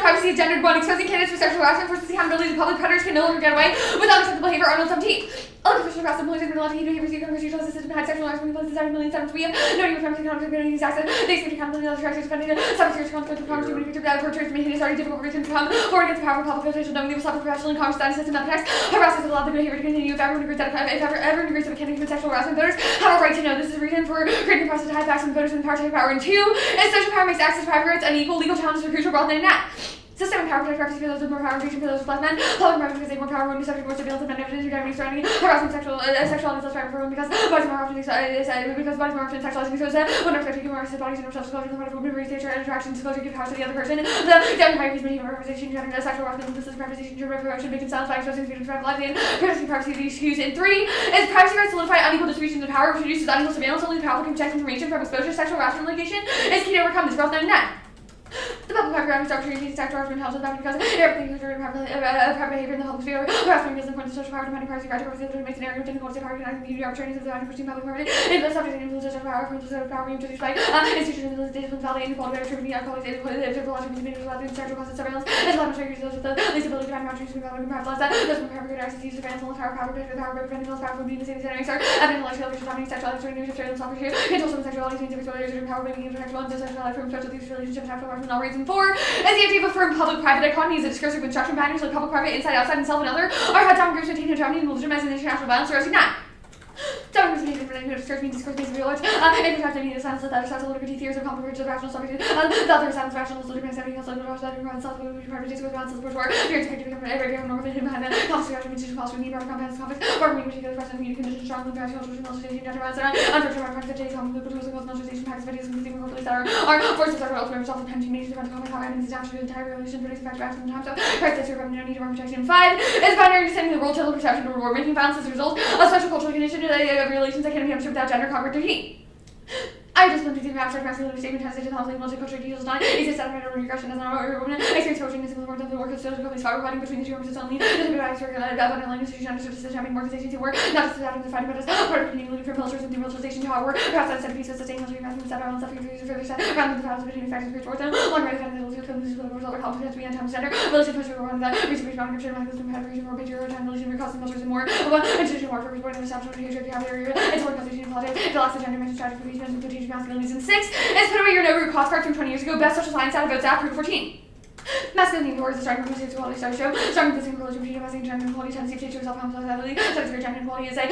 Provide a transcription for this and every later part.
privacy is gendered. 1. Exposing candidates for sexual harassment forces the accountability of public predators can no longer get away with unacceptable behavior. Arnold 17. Official harassment police have been allowed to behaviors you can receive assistance had sexual harassment police decided millions of times. We have no need for accountability these acts. They expect accountability of the directors defending some serious consequences for Congress to be perpetrators making it already difficult for victims to come forward against the power of public officials knowing they will suffer professional and Congress that system that protects harassers allowed the behavior to continue. If everyone agrees that everyone agrees that a candidate commits sexual harassment, voters have a right to know. This is a reason for creating a process to hide facts from voters and the power to take power. And 2 is social power makes access to private rights unequal. Legal challenges are crucial rather than that. Systemic power protects privacy for those with more power, increasing for those with less men. Public private because they have more power when you subject more surveillance and men evidence regarding surrounding harassment, sexuality is less private for women because bodies more often sexualizing exposed when our expected more bodies and self-disclosure in the front of women raise nature interaction disclosure give power to the other person. The down hierarchies making representation gender sexual harassment this is representation gender reproduction making sounds by exposing freedom to private life and protecting privacy of these issues. And 3 is privacy rights solidify unequal distributions of power which reduces unequal surveillance. Only the powerful can protect information from exposure to sexual harassment litigation is key to overcome this. Rule 99. The public private opportunity to sexual harassment held back because everything is private behavior in the public sphere. Harassment is important to social power, demanding privacy, right to privacy, makes an area of difficult to power, uniting community opportunities of the pursuing public privacy. If the subject and influence social power, influence social power, you by institutions and disciplines validating equality, attributing equality, psychological communities, allowing sexual causes surveillance, as well as trade those with the least ability to find opportunities to private lives that those with power, access to surveillance, and power, preventing those power from being the same as generic start, having intellectual officials dominating sexuality, surveillance, surveillance, control some sexuality, means sexuality, power, making intellectual and sexuality from special these relationships, sexual harassment, all reason 4. As the idea of a firm public-private economy is a discursive construction boundaries like public-private, inside, outside, and self and other are how down groups maintain hegemony and legitimizing international violence or arresting that. Down groups maintain for discourse means discourse based on real words. Interactive media silence that others liberty theories of complicated to the rational subject. The other silence rational liberty everything else like the rational subject self liberty private discourse balance support for fears to become every normal thing behind the constant institution policy need proper compounds conflicts or mean particular person media conditions strongly rational social militarization gender violence and unfortunate representation common with proposal of militarization packs of ideas and consumer corporates that are forces that are ultimately result in pension nations to common power and disaster to the entire revolution producing factor acts from the times of crisis or no need of protection. 5 is binary understanding the role total perception of reward making violence as a result of special cultural condition of relations that can be understood without gender conquered through heat. I just want to think abstract masculinity statement has such a complex multicultural details not is a settlement of regression as an woman experience coaching is important of the work of social companies fighting between the two opposites only the device work about underlying institution understood decision having organization to work not just having the fighting but as part of continuing looking for militarism and demilitarization to how it work perhaps that set of pieces sustain military masculine set around self users further set around the battles between factors which towards them long right defending the political result of confidence to be anti gender militant push over one that research bound connection masculine compatibility more patriarchal time militant recalling militarism more one institution more for reporting the establishment of behavior behavior it's one constitution politics the loss of gender mentioned strategy for these men and masculinities. And 6 is put away your no root cause card from 20 years ago. Best social science out of WhatsApp, Route 14. Masculinity in words is starting from equality study show. Starting with this correlation between masculine gender and equality, tendency to teach yourself homosexuality, studies your gender and equality is a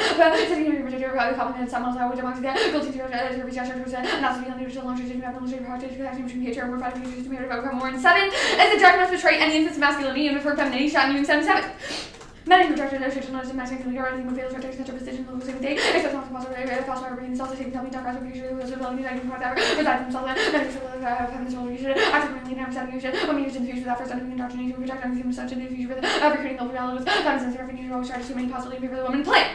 setting your particular value compliment some else which amongst the guilty to your gesture percent and also the individual long tradition of military power to connection between nature and more fighting users to be able to overcome more. And 7 is the direct must betray any instance of masculinity and refer femininity shot in 77. Many who rejected their traditional notions of masculinity or anything with failures rejecting such a position will lose every day. Except not possible by bringing themselves to taking something dark as a picture who has ability to do whatever, reside themselves and never should feminist role you should actively never setting you should women used in the future without first undergoing indoctrination will protect unseen such in the future with recreating the reality with feminist and refuge always try to many possibly in favor of the woman play.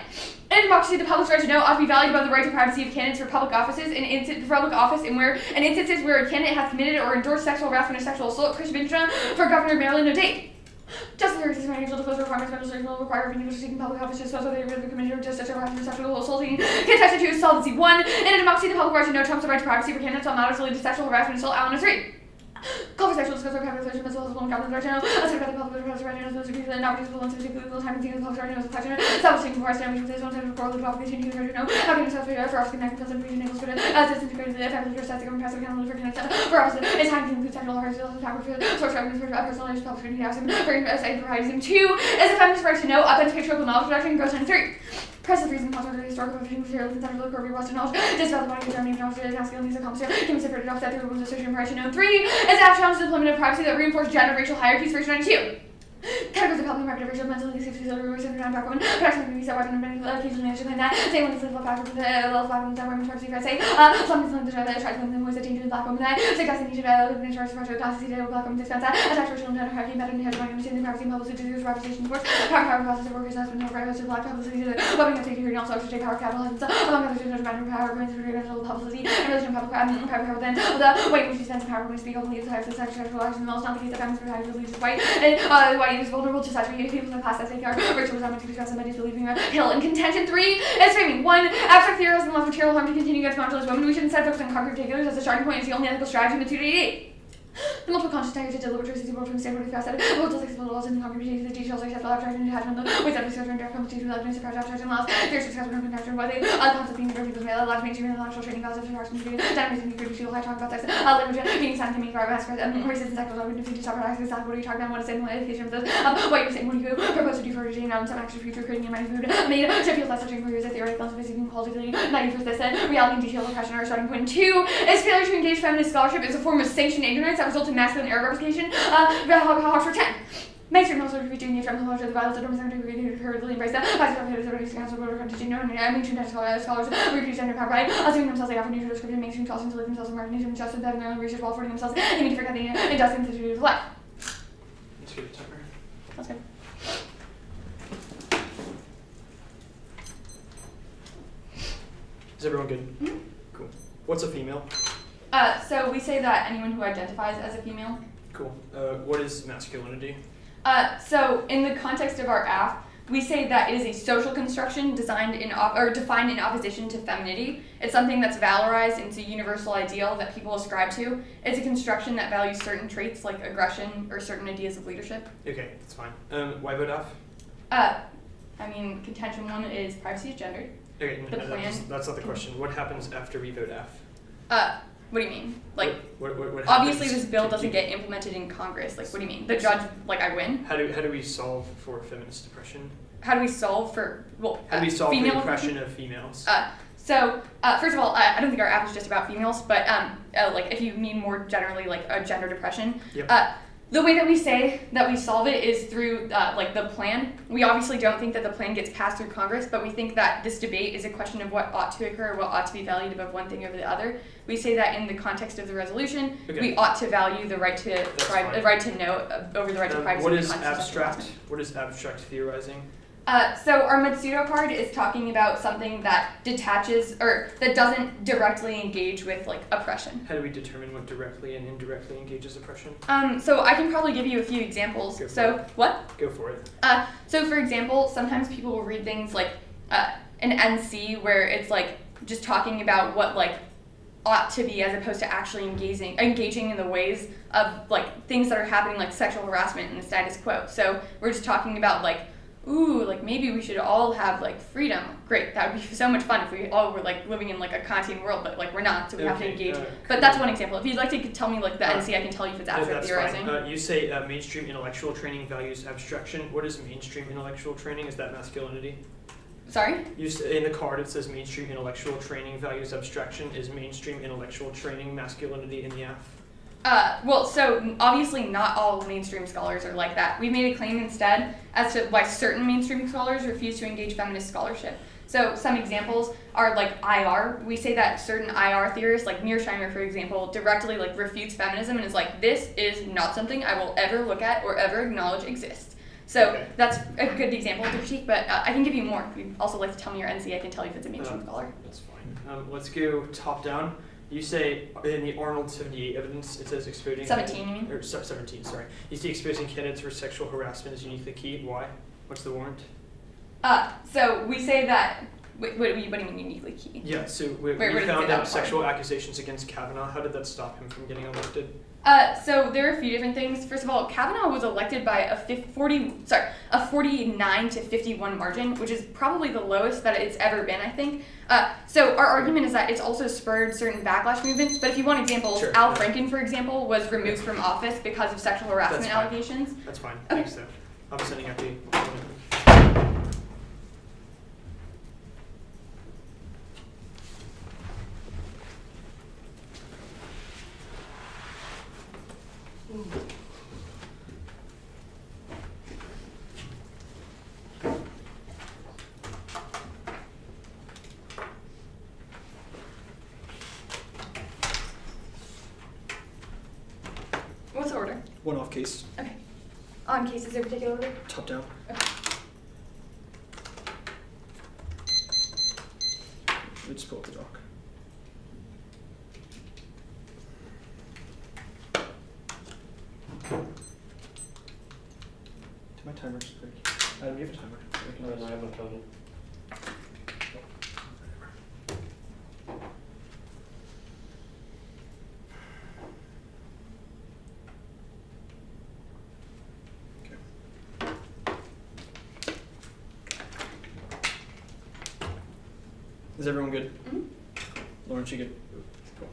In democracy, the public's right to know ought to be valued above the right to privacy of candidates for public offices and where in instances where a candidate has committed or endorsed sexual harassment or sexual assault. Chris Benjamin for Governor of Maryland, no date. Just as there exists financial disclosure requirements, legislation will require individuals seeking public office to disclose whether they really committed or just sexual harassment or sexual assaulting. Contested to solvency 1. In a democracy, the public right to know trumps the right to privacy for candidates on matters related to sexual harassment and assault. Element 3. Call for sexual disclosure of conversation as well as the woman government right to know. A certified the public right to know those people and opportunities will once particularly the time and the public right to know as a collection. Establishing more estimation with this one type of correlative obligation to the right to know. Having yourself for us connecting consent region enables for as it's integrated the effective for the government passive accountability for connected for us it's time to include sexual harassment for source revenues for personal knowledge public scrutiny housing for providing 2 is a feminist right to know authentic patriarchal knowledge production goes 93. Press of reason, cultural, historical, material, and central local Western knowledge, disavow the body of Germany, and also masculinity as a concept, can be separated off that through rules of social impression. 3 is after challenge the deployment of privacy that reinforce gender racial hierarchies. Verse 92. Categories of helping market racial mental safety so reverse and back women production can be set weapon and many occasionally mentioned like that same one is little back with the little black women that women try to say some things like the try to them was a danger to black women that suggesting you should live in a charge of not to see the black women dispense that attack racial and gender hierarchy better than hegemony understanding privacy and publicity to use representation force power process of workers has been no right to black publicity to the women have taken here and also to take power capitalism among other things matter power brings regional publicity and religion public private power then the way in which you spend power when we speak openly is higher than sexual action and it's not the case that feminists are religious white and white is vulnerable to such people in the past that take our rituals on to discuss somebody's believing a hill. In contention 3 is framing 1. Abstract theory has been left material harm to continue against marginalized women. We should instead focus on conquered particulars as a starting point. It's the only ethical strategy in the 288. The multiple conscious negative deliberate choices evolve from the standpoint of the facet. Both the sexual laws and the comprehension of the details like sexual abstraction and attachment, with that discussion direct competition with evidence of abstraction laws. There's discussion of connection with the concept being for people's male, large mainstream intellectual training values of attraction to dynamics and good people. I talk about sex, language, being sound, community, races, and sexual argument, to separate aspects. What are you talking about? What is it? Education of those. What you're saying, what do you propose to do for originating on some action future creating your mind food made to feel less such inquiries as theoretical and physical qualitatively naive for this reality and detailed oppression are starting point 2 is failure to engage feminist scholarship is a form of sanctioned ignorance that results in masculine error replication. For 10. Mainstream also refuting the feminist culture, the violence of domestic hurriedly embrace that. As the authorities council will continue and mainstream scholars reproduce gender power by assuming themselves they offer neutral description mainstream scholars to live themselves in margination and justice that their own research while affording themselves they need to forget the injustice of life. Let's give it a timer. That's good. Is everyone good? Mm-hmm. Cool. What's a female? So we say that anyone who identifies as a female. Cool. What is masculinity? So in the context of our AF, we say that it is a social construction defined in opposition to femininity. It's something that's valorized into a universal ideal that people ascribe to. It's a construction that values certain traits like aggression or certain ideas of leadership. Okay, that's fine. Why vote F? Contention 1 is privacy is gendered. Okay, that's not the question. What happens after we vote F? What do you mean? Like, what obviously this bill doesn't get implemented in Congress. Like, what do you mean? The judge, like, I win? How do we solve for feminist oppression? How do we solve for, how do we solve female the oppression of females? First of all, I don't think our app is just about females, but like if you mean more generally like a gender depression, yep. The way that we say that we solve it is through like the plan. We obviously don't think that the plan gets passed through Congress, but we think that this debate is a question of what ought to occur, what ought to be valued above one thing over the other. We say that in the context of the resolution, we ought to value the right to right to know over the right to privacy. What is abstract? What is abstract theorizing? So our Matsudo card is talking about something that detaches or that doesn't directly engage with like oppression. How do we determine what directly and indirectly engages oppression? So I can probably give you a few examples. What? Go for it. So for example, sometimes people will read things like an NC where it's like just talking about what like ought to be as opposed to actually engaging in the ways of like things that are happening like sexual harassment and the status quo. So we're just talking about like, ooh, like maybe we should all have like freedom. Great, that would be so much fun if we all were like living in like a Kantian world, but like we're not, so we have to engage. But that's one example. If you'd like to tell me like the NC, I can tell you if it's abstract theorizing. You say mainstream intellectual training values abstraction. What is mainstream intellectual training? Is that masculinity? Sorry? You say, in the card it says mainstream intellectual training values abstraction. Is mainstream intellectual training masculinity in the AF? So obviously not all mainstream scholars are like that. We've made a claim instead as to why certain mainstream scholars refuse to engage feminist scholarship. So some examples are like IR. We say that certain IR theorists, like Mearsheimer, for example, directly like refutes feminism and is like, this is not something I will ever look at or ever acknowledge exists. So that's a good example to critique, but I can give you more. If you'd also like to tell me your NC, I can tell you if it's a mainstream scholar. That's fine. Let's go top down. You say in the Arnold 78 evidence, it says exposing 17, you mean? Or 17, sorry. You say exposing candidates for sexual harassment is uniquely key. Why? What's the warrant? So we say that. What do you mean uniquely key? Yeah. So we found out sexual accusations agaginst Kavanaugh. How did that stop him from getting elected? So there are a few different things. First of all, Kavanaugh was elected by a 49 to 51 margin, which is probably the lowest that it's ever been, I think. So our argument is that it's also spurred certain backlash movements. But if you want examples, sure. Al Franken, for example, was removed from office because of sexual harassment allegations. That's fine. Thanks, though. I'm sending out the. What's the order? One off case. Okay. On cases in particular order? Top down. Okay. Let's pull up the doc. My timer's break. Adam, you have a timer. No, I have a phone. Is everyone good? Mm-hmm. Lauren, she good? Cool.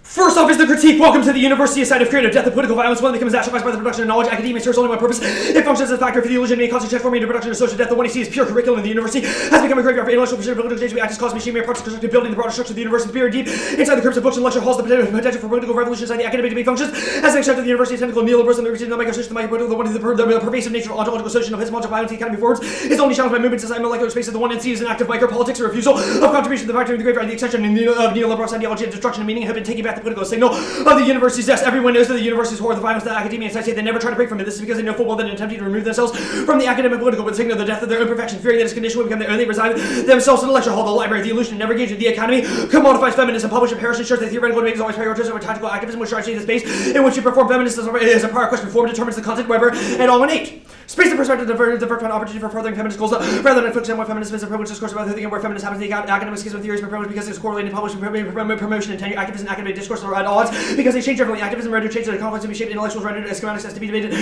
First off is the critique. Welcome to the university, a site of creative death and political violence. One that becomes actualized by the production of knowledge. Academia serves only one purpose. It functions as a factor for the illusion and constant transforming into production of social death. The one you see is pure curriculum. The university has become a graveyard for intellectual pursuit of political change. We act as cause machinery, parts of constructive building. The broader structure of the university is buried deep inside the crypts of books and lecture halls. The potential for political revolution inside the academic debate functions as an extent of the university's technical neoliberalism. The routine of the microsystem, the one the pervasive nature of ontological social of epistemological violence. The academy forwards is only challenged by movements inside molecular space. The one and sees an active micropolitics, a refusal of contribution to the factory of the graveyard, the extension of neoliberal ideology and destruction of meaning have been taking back the political signal of the university's death. Everyone knows that the university's horror, the violence that academia incites, they never try to break from it. This is because they know full well that in attempting to remove themselves from the academic political with the signal of the death of their imperfection, fearing that this condition will become their only resign themselves in the lecture hall, the library, the illusion, never engaged in the academy, commodifies feminism, publish in Paris, ensures that theoretical debate is always prioritized over tactical activism, which tries to see the space in which you perform feminism is a prior question form, determines the content, wherever, and all innate. Space and perspective divert from opportunity for furthering feminist goals, rather than focusing on what feminism is, a privileged discourse about who thinking where feminism happens. The academic schism theories are privileged because it's correlated, published, promotion, and tenure. Activism and academic discourse are at odds because they change differently. Activism rendered change to the conflicts to be shaped, intellectuals rendered as schematics as to be debated.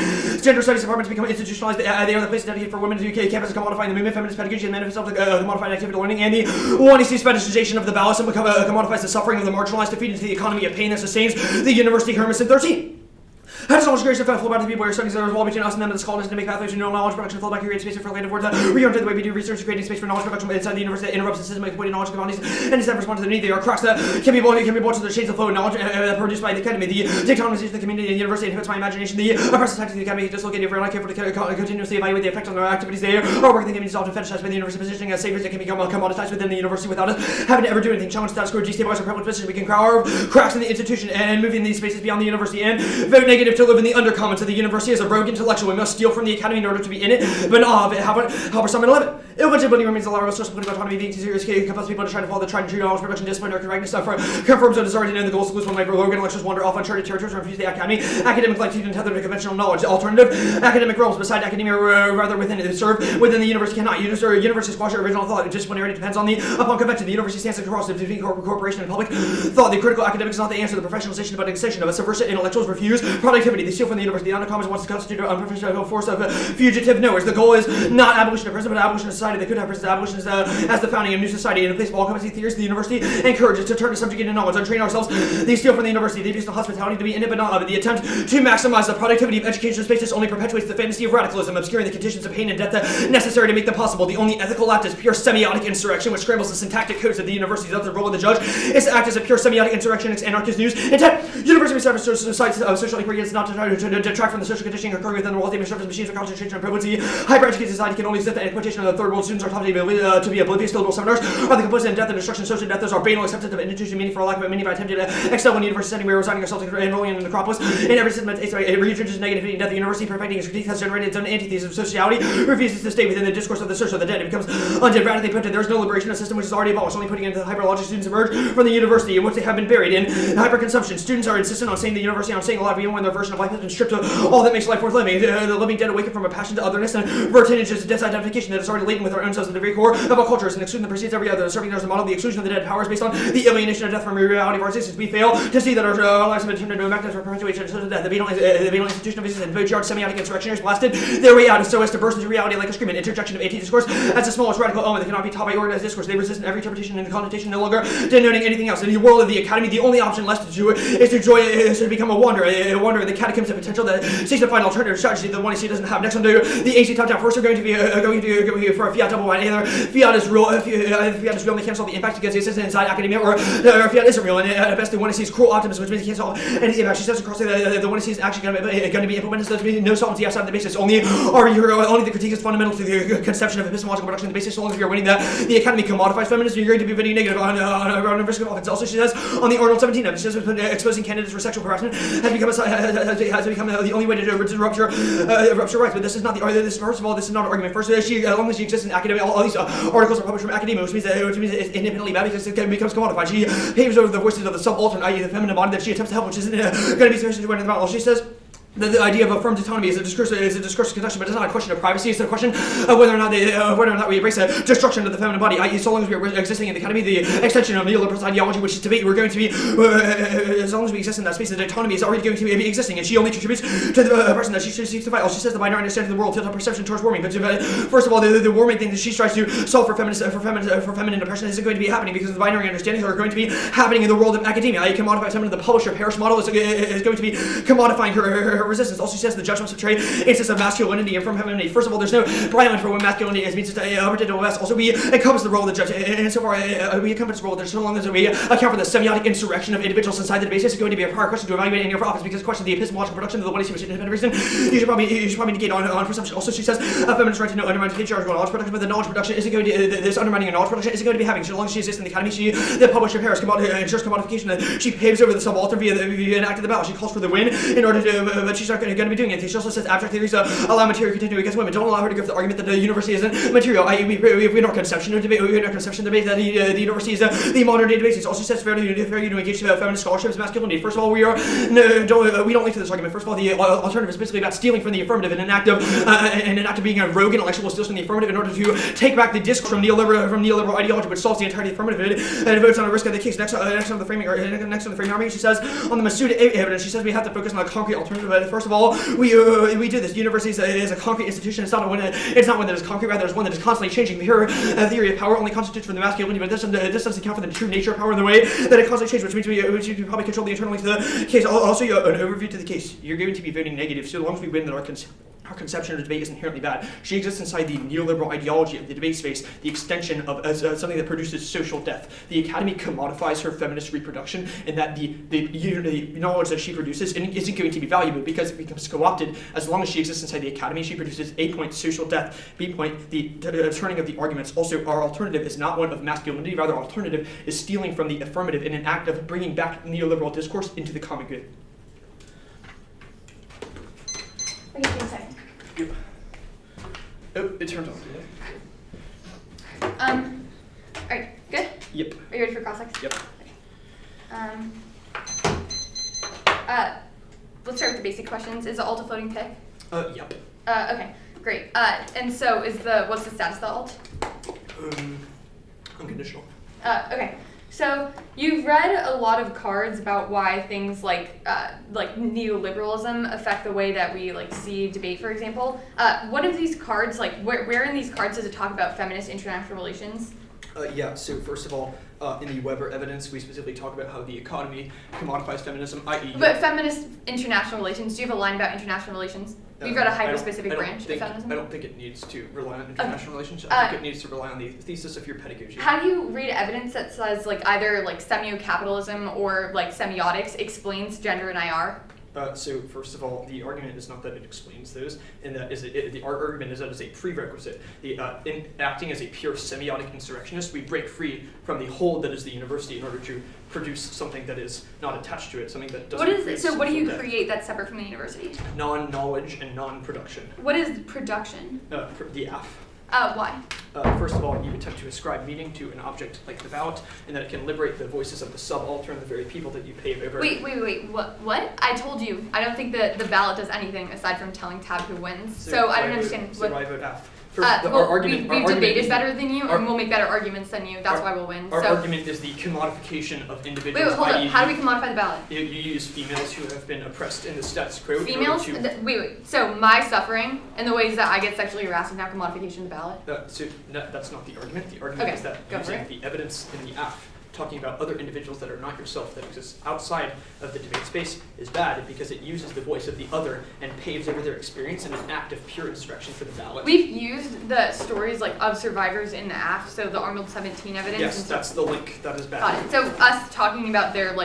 Gender studies departments become institutionalized. They are the place dedicated for women to UK campus commodifying the movement, feminist pedagogy, and manifest of the commodified activity learning, and the one sees fetishization of the ballast and commodifies the suffering of the marginalized to feed into the economy of pain that sustains the university Hermes in 13. How does knowledge creation flow back to the people where studies there is wall between us and them and the scholars to make pathways to knowledge production flow back create space for creative words reoriented the way we do research, creating space for knowledge production inside the university that interrupts the system of exploiting knowledge commodities and instead respond to the need. They are cracks that can be brought to the shades of flow of knowledge produced by the academy. The dictatorization of the community and the university inhibits my imagination. The oppressive tactics of the academy dislocated for careful to continuously evaluate the effect on their activities. They are working the community is often fetishized by the university positioning as saviors that can become commoditized within the university without us having to ever do anything. Challenge status quo, destabilize our privileged position. We can carve cracks in the institution and moving these spaces beyond the university and vote negative to live in the undercommons of the university as a rogue intellectual. We must steal from the academy in order to be in it, but not of it. However, some live it. Illegibility remains the law of social political autonomy. Being serious compels people to try to follow the tried and true knowledge production discipline or correctness confirms a desire to know the goals. Schools when my rogue intellectuals wander off uncharted territories and refuse the academy. Academic life teaching tethered to conventional knowledge. Alternative academic roles beside academia rather within it serve within the university cannot. University squash your original thought. Disciplinarity depends upon convention. The university stands across between corporation and public thought. The critical academic is not the answer. The professionalization but an extension of it. Subversive intellectuals refuse productivity. They steal from the university. The undercommons wants to constitute an unprofessional force of fugitive knowers. The goal is not abolition of prison, but abolition of society. They could have prison. Abolition as the founding of new society. In place of all competency theories, the university encourages to turn to subjugated knowledge, untrain ourselves. They steal from the university. They use the hospitality to be in it, but not of it. The attempt to maximize the productivity of educational spaces only perpetuates the fantasy of radicalism, obscuring the conditions of pain and death necessary to make them possible. The only ethical act is pure semiotic insurrection, which scrambles the syntactic codes of the university. The role of the judge is to act as a pure semiotic insurrectionist, anarchist news. Instead, university research sites of social ingredients not to try to detract from the social conditioning occurring within the wealthy surface machines of concentration and privilege. Hyper-educated society can only accept the exploitation of the third world. Students are taught to be oblivious to liberal seminars are the complicit in death and destruction of social death. Those are banal acceptance of institution meaning for a lack of it, meaning by attempting to excel when the university setting where resigning ourselves and enrolling in the necropolis. In every system it reintroduces negativity and death. The university perfecting its critique has generated its own antithesis of sociality, refuses to stay within the discourse of the search of the dead. It becomes undead, radically put. There is no liberation of a system which is already abolished, only putting into the hyperlogic students emerge from the university in which they have been buried in hyperconsumption. Students are insistent on saying the university, on saying alive, even when their version of life has been stripped of all that makes life worth living. The living dead awaken from a passion to otherness and vertige is disidentification that is already laden with our own selves at the very core of our cultures, and exclusion that precedes every other, serving as a model. The exclusion of the dead powers based on the alienation of death from the reality of our existence. We fail to see that our lives have been turned into a mechanism for perpetuation of death. The banal institution of existence and both semiotic insurrectionaries blasted their way out so as to burst into reality like a scream. An interjection of anti-discourse as the smallest radical element that cannot be taught by organized discourse. They resist in every interpretation and connotation, no longer denoting anything else. In the world of the academy, the only option left to do is to become a wanderer in the catacombs of potential that seeks to find alternative strategy that the one he doesn't have. Next on the AC top down. First, we're going to be for a fiat double wide. Either fiat is real, and they can't solve the impact against the assistant inside academia, or fiat isn't real, and at best the one he sees cruel optimism, which means he can't solve any impact. She says across the one he sees actually going to be implemented. So there's going to be no solvency outside of the basis. Only the critique is fundamental to the conception of epistemological production. The basis, so long as we are winning that the academy commodifies feminism, you're going to be winning negative on risk of offense. Also, she says on the Arnold 17, she says exposing candidates for sexual harassment has become the only way to rupture rights. But this is not the argument. First of all, this is not an argument. First, as long as she exists in academia, all these articles are published from academia, which means it's independently bad because it becomes commodified. She paves over the voices of the subaltern, i.e. the feminine body that she attempts to help, which isn't going to be sufficient to win in the battle. She says The idea of affirmed autonomy is a discourse of conduction, but it's not a question of privacy. It's a question of whether or not we embrace a destruction of the feminine body. I.e., so long as we are existing in the academy, the extension of neoliberal ideology, which is debate, we're going to be, as long as we exist in that space, the autonomy is already going to be existing, and she only contributes to the person that she seeks to fight. All she says the binary understanding of the world tilts perception towards warming. But first of all, the warming thing that she tries to solve for feminine oppression isn't going to be happening because the binary understandings are going to be happening in the world of academia. I.e., commodify someone in the publisher Paris model is going to be commodifying her resistance. Also, she says the judgments of trade instance of masculinity and from femininity. First of all, there's no Bryland for what masculinity is. Means it's West. Also, we encompass the role of the judge, and so far we encompass the role of the judge so long as we account for the semiotic insurrection of individuals inside the debate. This is going to be a hard question to evaluate in your office because the question of the epistemological production of the one is independent reason. You should probably negate on presumption. Also, she says a feminist right to know undermines patriarchal knowledge production, but the knowledge production isn't going to this undermining of knowledge production isn't going to be happening so long as she exists in the academy. The publisher Paris ensures commodification. That she paves over the subaltern via an act of the ballot. She calls for the win in order to, but she's not going to be doing anything. She also says abstract theories allow material to continue against women. Don't allow her to go for the argument that the university isn't material. We have no conception of debate. We have no conception of debate that the university is the modern day debate. It also says fair you to engage feminist scholarship is masculinity. First of all, we don't link to this argument. First of all, the alternative is basically about stealing from the affirmative in an act of being a rogue intellectual steals from the affirmative in order to take back the discourse from neoliberal ideology, which solves the entirety of the affirmative and votes on a risk of the case. Next on the framing argument, she says on the Massoud evidence, she says we have to focus on a concrete alternative. First of all, we do this. The university is a concrete institution. It's not one that is concrete. Rather, it's one that is constantly changing. Her theory of power only constitutes from the masculinity, but this doesn't account for the true nature of power in the way that it constantly changes, which means we probably control the internal link to the case. Also, an overview to the case. You're going to be voting negative, so as long as we win, that our conception of debate is inherently bad. She exists inside the neoliberal ideology of the debate space, the extension of something that produces social death. The academy commodifies her feminist reproduction, and that the knowledge that she produces isn't going to be valuable because it becomes co-opted. As long as she exists inside the academy, she produces A point social death, B point the turning of the arguments. Also, our alternative is not one of masculinity, rather our alternative is stealing from the affirmative in an act of bringing back neoliberal discourse into the common good. Okay, give me a second. Yep. Oh, it turned on. Alright, good? Yep. Are you ready for cross-sex? Yep. Let's start with the basic questions. Is the alt a floating pick? Yep. Okay, great. And so what's the status of the alt? Unconditional. Okay. So you've read a lot of cards about why things like neoliberalism affect the way that we see debate, for example. What of these cards, where in these cards does it talk about feminist international relations? Yeah, so first of all, in the Weber evidence, we specifically talk about how the economy commodifies feminism, i.e. But feminist international relations, do you have a line about international relations? We've got a hyper-specific branch of feminism. I don't think it needs to rely on international relations. I think it needs to rely on the thesis of your pedagogy. How do you read evidence that says either semio-capitalism or semiotics explains gender and IR? So first of all, the argument is not that it explains those, and that the argument is that it's a prerequisite. In acting as a pure semiotic insurrectionist, we break free from the hold that is the university in order to produce something that is not attached to it, something that doesn't. So what do you create that's separate from the university? Non-knowledge and non-production. What is production? The AF. Why? First of all, you attempt to ascribe meaning to an object like the ballot, and that it can liberate the voices of the subaltern, the very people that you pave over. Wait. What? I told you. I don't think the ballot does anything aside from telling Tab who wins. So I don't understand. So I vote F. We've debated better than you, and we'll make better arguments than you. That's why we'll win. Our argument is the commodification of individuals. Wait, hold up. How do we commodify the ballot? You use females who have been oppressed in the status quo. Females? Wait. So my suffering and the ways that I get sexually harassed is now commodification of the ballot? That's not the argument. The argument is that using the evidence in the AF, talking about other individuals that are not yourself, that exist outside of the debate space, is bad because it uses the voice of the other and paves over their experience in an act of pure insurrection for the ballot. We've used the stories of survivors in the AF, so the Arnold 17 evidence. Yes, that's the link. That is bad. Got it. So us talking about their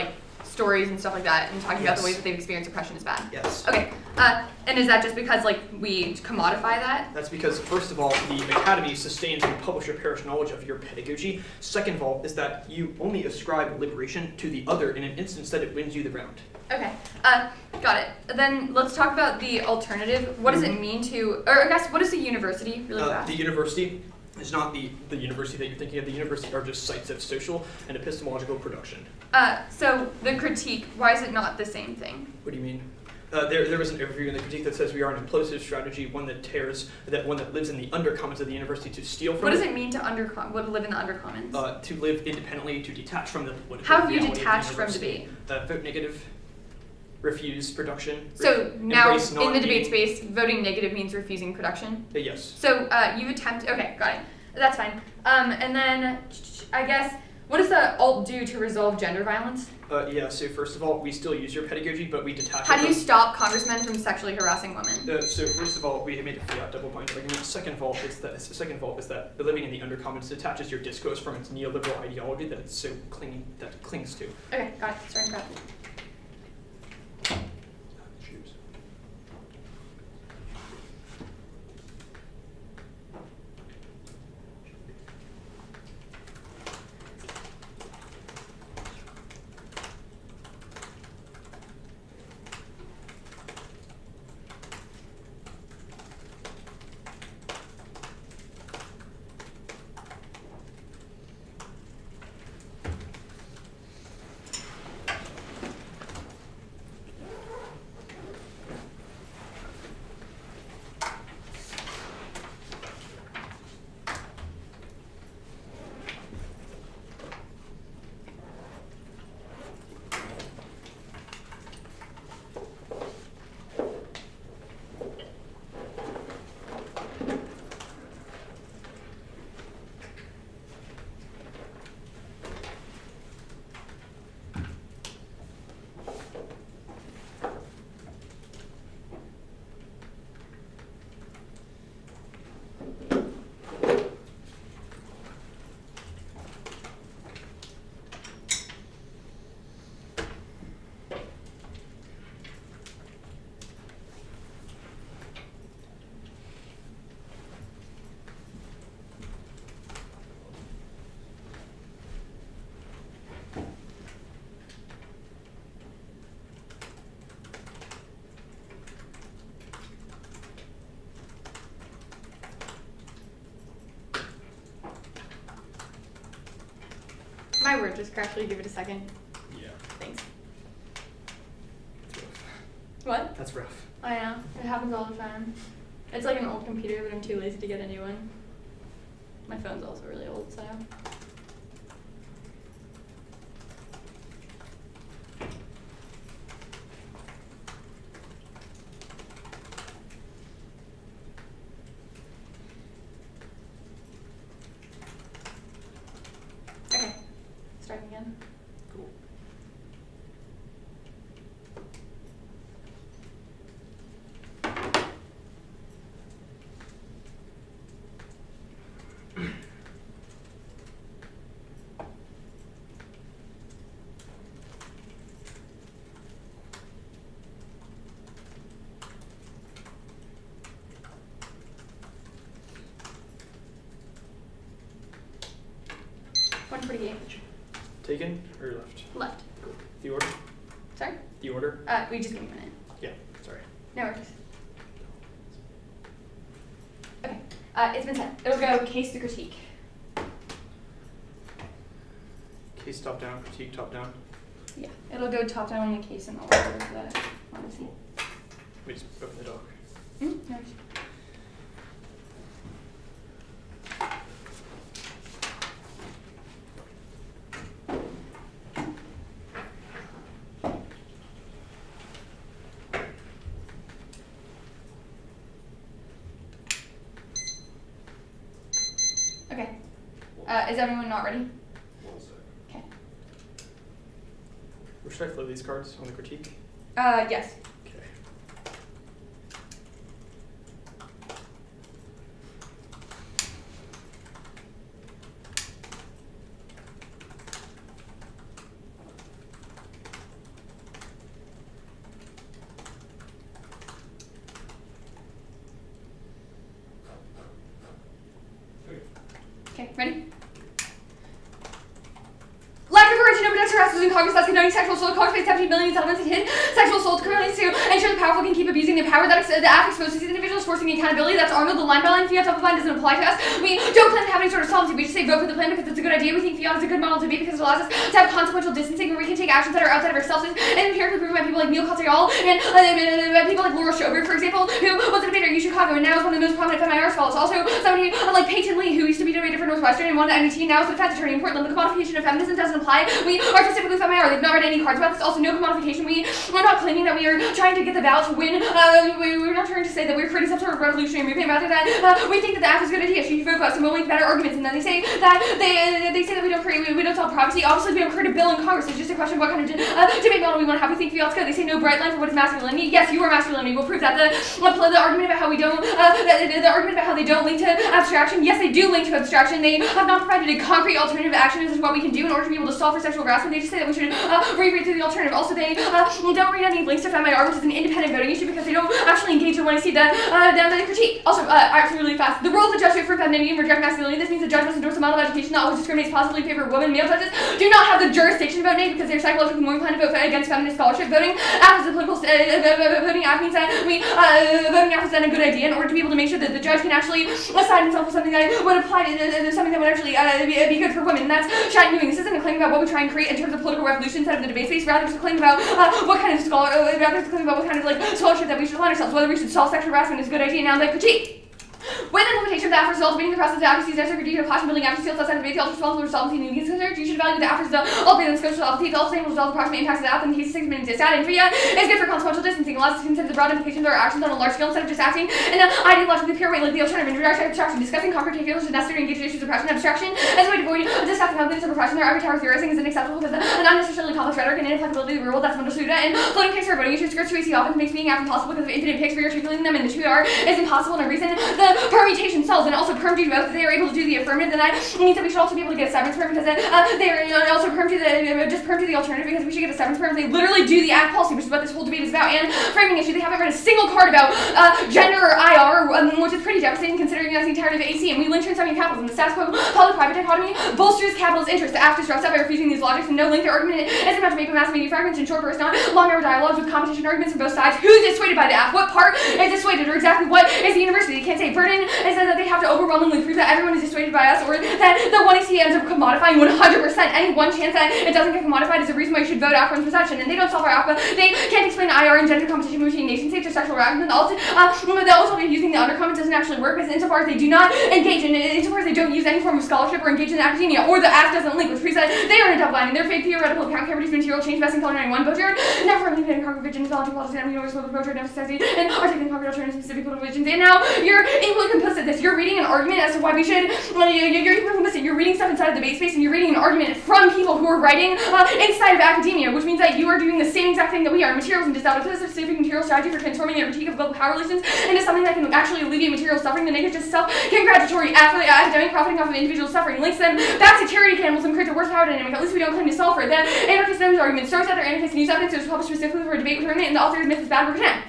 stories and stuff like that, and talking about the ways that they've experienced oppression is bad. Yes. Okay. And is that just because we commodify that? That's because, first of all, the academy sustains and publisher parish knowledge of your pedagogy. Second of all, is that you only ascribe liberation to the other in an instance that it wins you the round. Okay. Got it. Then let's talk about the alternative. What does it mean to, or I guess, what is the university really fast? The university is not the university that you're thinking of. The university are just sites of social and epistemological production. So the critique, why is it not the same thing? What do you mean? There was an overview in the critique that says we are an implosive strategy, one that lives in the undercommons of the university to steal from. What does it mean to live in the undercommons? To live independently, to detach from the political How have you reality of the detached from university. debate? Vote negative, refuse production. So now embrace in the debate non-meaning. space, voting negative means refusing production? Yes. So you've attempted, okay, got it. That's fine. And then I guess, what does the alt do to resolve gender violence? So first of all, we still use your pedagogy, but we detach How it do you from- stop congressmen from sexually harassing women? So first of all, we made a fiat double point argument. Second of all is that the living in the undercommons detaches your discourse from its neoliberal ideology that it's so clings to. Okay, got it. Sorry, got it. My word just crashed. Will you give it a second? Yeah. Thanks. That's rough. What? That's rough. I know. It happens all the time. It's like an old computer, but I'm too lazy to get a new one. My phone's also really old, so. Okay. Starting again. Cool. Taken or left? Left. Cool. The order? Sorry? The order? We just give me a minute. Yeah, sorry. No worries. Okay. It's been sent. It'll go case to critique. Case top down, critique top down. Yeah. It'll go top down on the case in the order that I want to see. Let me just open the doc. No worries. Okay. Is everyone not ready? 1 second. Okay. Where should I flow these cards? On the critique? Yes. Okay. Okay, ready? Lack of courage and open harassment in Congress, that's promoting sexual assault, cultivate 17 million settlements, and hid sexual assault criminals to ensure the powerful can keep abusing their power. That the act exposes these individuals, forcing the accountability. That's Arnold, the line by line. Fiat top of line doesn't apply to us. We don't plan to have any sort of solvency. We just say vote for the plan because it's a good idea. We think Fiat is a good model to be because it allows us to have consequential distancing where we can take actions that are outside of ourselves and empirically proven by people like Neil Cotterall and people like Laura Schoberg, for example, who was a debater in Chicago and now is one of the most prominent FMIR scholars. Also, somebody like Peyton Lee, who used to be a debater for Northwestern and won the MIT, now is the defense attorney in Portland. The commodification of feminism doesn't apply. We are specifically FMIR. They've not read any cards about this. Also, no commodification. We're not claiming that we are trying to get the ballot to win. We're not trying to say that we're creating some sort of revolutionary movement. Rather that we think that the app is a good idea. She should vote for us and we'll make better arguments. And then they say that they say that we don't solve privacy. Obviously, we don't create a bill in Congress. It's just a question of what kind of debate model we want to have. We think Fiat's good. They say no bright line for what is masculinity. Yes, you are masculinity. We'll prove that. The argument about how we don't, the argument about how they don't link to abstraction. Yes, they do link to abstraction. They have not provided a concrete alternative action as to what we can do in order to be able to solve for sexual harassment. They just say that we should reread through the alternative. Also, they don't read any links to FMIR, which is an independent voting issue because they don't actually engage in when I see the critique. Also, actually really fast. The role of the judge for femininity and reject masculinity. This means the judge must endorse a model of education that always discriminates positively in favor of women. Male judges do not have the jurisdiction to vote nay because they're psychologically more inclined to vote against feminist scholarship. Voting after the political voting act means that voting after is then a good idea in order to be able to make sure that the judge can actually assign himself for something that would apply to something that would actually be good for women. And that's Chad Ewing. This isn't a claim about what we try and create in terms of political revolution instead of the debate space. Rather, it's a claim about what kind of scholarship that we should align ourselves. Whether we should solve sexual harassment is a good idea. Now, the critique. With implementation of the AFR's results, beating the process of advocacy, there's a critique of passion building advocacy outside of the debate, also responsible for solvency and needs concerns. You should value the AFR's all based on social solvency. It's also able to resolve the approximate impacts of the app in the case of 6 minutes data. And FIA is good for consequential distancing. Allows us to consider the broad implications of our actions on a large scale instead of just acting in an ideologically pure way like the alternative. Introduction abstraction. Discussing concrete particulars is necessary to engage in issues of oppression. Abstraction as a way to avoid discussing ugliness of oppression. Their arbitrary tower theorizing is unacceptable because an unnecessarily complex rhetoric and inapplicability of the rule. That's Mundasuda. And floating picks for voting issues. Skirts to AC often makes being app impossible because of infinite picks. Rearticulating them in the 2R is impossible and a reason. The permutation and also perm do both. They are able to do the affirmative, then that means that we should also be able to get a severance perm because they are also perm to the alternative because we should get a severance perm. They literally do the act policy, which is what this whole debate is about. And framing issue, they haven't read a single card about gender or IR, which is pretty devastating considering that's the entirety of AC. And we lynch in capitalism. The status quo public-private dichotomy bolsters capitalist interest. The act disrupts that by refusing these logics and no link. Their argument is about to make a mass media fragments in short bursts, not long hour dialogues with competition arguments from both sides. Who's dissuaded by the act? What part is dissuaded? Or exactly what is the university? They can't say burden is that they have to overwhelmingly prove that everyone is dissuaded by us or that the 1AC ends up commodifying 100%. Any one chance that it doesn't get commodified is a reason why you should vote after possession. And they don't solve our alpha. They can't explain IR and gender competition between nation states or sexual harassment. They'll also be using the undercommon doesn't actually work because insofar as they do not engage in insofar as they don't use any form of scholarship or engage in academia or the act doesn't link, which proves that they are in a double landing. Their fake theoretical account can reduce material change best in color 91 Boger. Never really been in concrete vision, voluntary policy, and universal Boger, necessity, and articulating concrete alternatives specific political visions. And now you're equally complicit this. You're reading an argument as to why we should you're equally complicit. You're reading stuff inside of the debate space and you're reading an argument from people who are writing inside of academia, which means that you are doing the same exact thing that we are. Materials and development a specific material strategy for transforming the critique of global power relations into something that can actually alleviate material suffering. The negative just self-congratulatory academic profiting off of individual suffering links them back to tyranny cannibals and creates a worse power dynamic. At least we don't claim to solve for it. The anarchist news argument starts out their anarchist news evidence. It was published specifically for a debate with her and the author admits it's bad for content.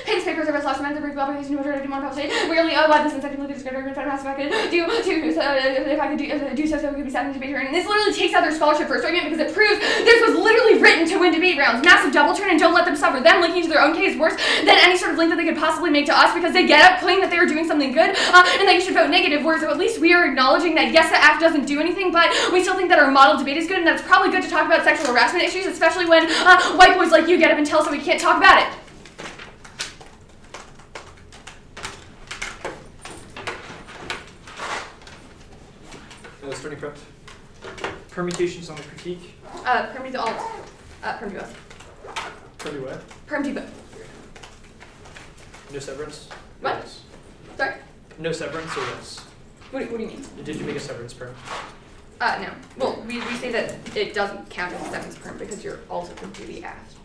His papers are best last month. The brief application to majority demand published. Rarely allowed this instead completely described argument. If I could do so, it could be sat in debate hearing. And this literally takes out their scholarship first argument because it proves this was literally written to win debate rounds. Massive double turn and don't let them suffer. Them linking to their own case worse than any sort of link that they could possibly make to us because they get up, claim that they are doing something good, and that you should vote negative. Whereas at least we are acknowledging that yes, the act doesn't do anything, but we still think that our model debate is good and that it's probably good to talk about sexual harassment issues, especially when white boys like you get up and tell us that we can't talk about it. Starting prep. Permutations on the critique. Perm to alt. Perm to us. Perm to what? Perm to both. No severance? What? Yes. Sorry? No severance or yes? What do you mean? Did you make a severance perm? No. Well, we say that it doesn't count as a severance perm because you're also completely asked.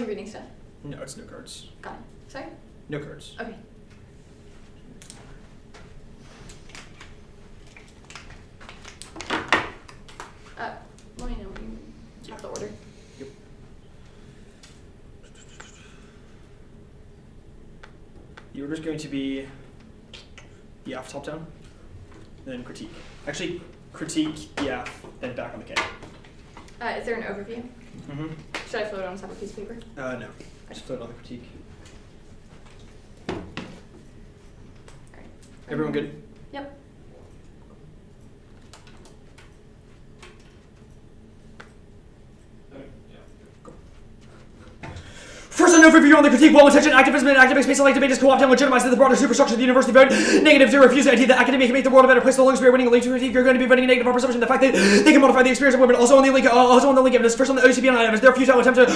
you reading stuff? No, it's no cards. Got it. Sorry? No cards. Okay. Let me know when you have the order. Yep. The order's going to be F top down, then critique. Actually, critique, F, then back on the K. Is there an overview? Mm-hmm. Should I float it on a separate piece of paper? No. I just float on the critique. Alright. Everyone good? Yep. First, an overview on the critique, well-intentioned activism and academic space like debate is co-opted and legitimized the broader superstructure of the university vote. Negative to refuse the idea that academia can make the world a better place. So long as we are winning a link to critique, you're going to be voting a negative on presumption. The fact that they can modify the experience of women. Also on the link evidence. First on the OCP and evidence, their futile attempt to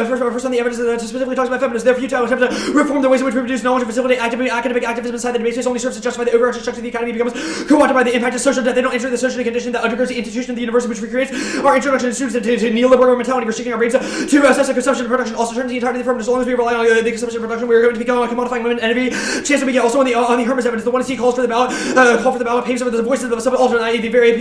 first on the evidence that specifically talks about feminists. Their futile attempt to reform the ways in which we produce knowledge and facilitate academic activism inside the debate space only serves to justify the overarching structure of the academy becomes co-opted by the impact of social death. They don't enter the social condition that undergirds the institution of the university which recreates our introduction to students to neoliberal mentality, restricting our brains to excessive consumption and production. Also turns the entirety of the as long as we rely on the consumption and production, we are going to be commodifying women, and every chance that we get. Also on the Hermes evidence, the 1C calls for the ballot, paves over the voices of the subaltern, i.e. the very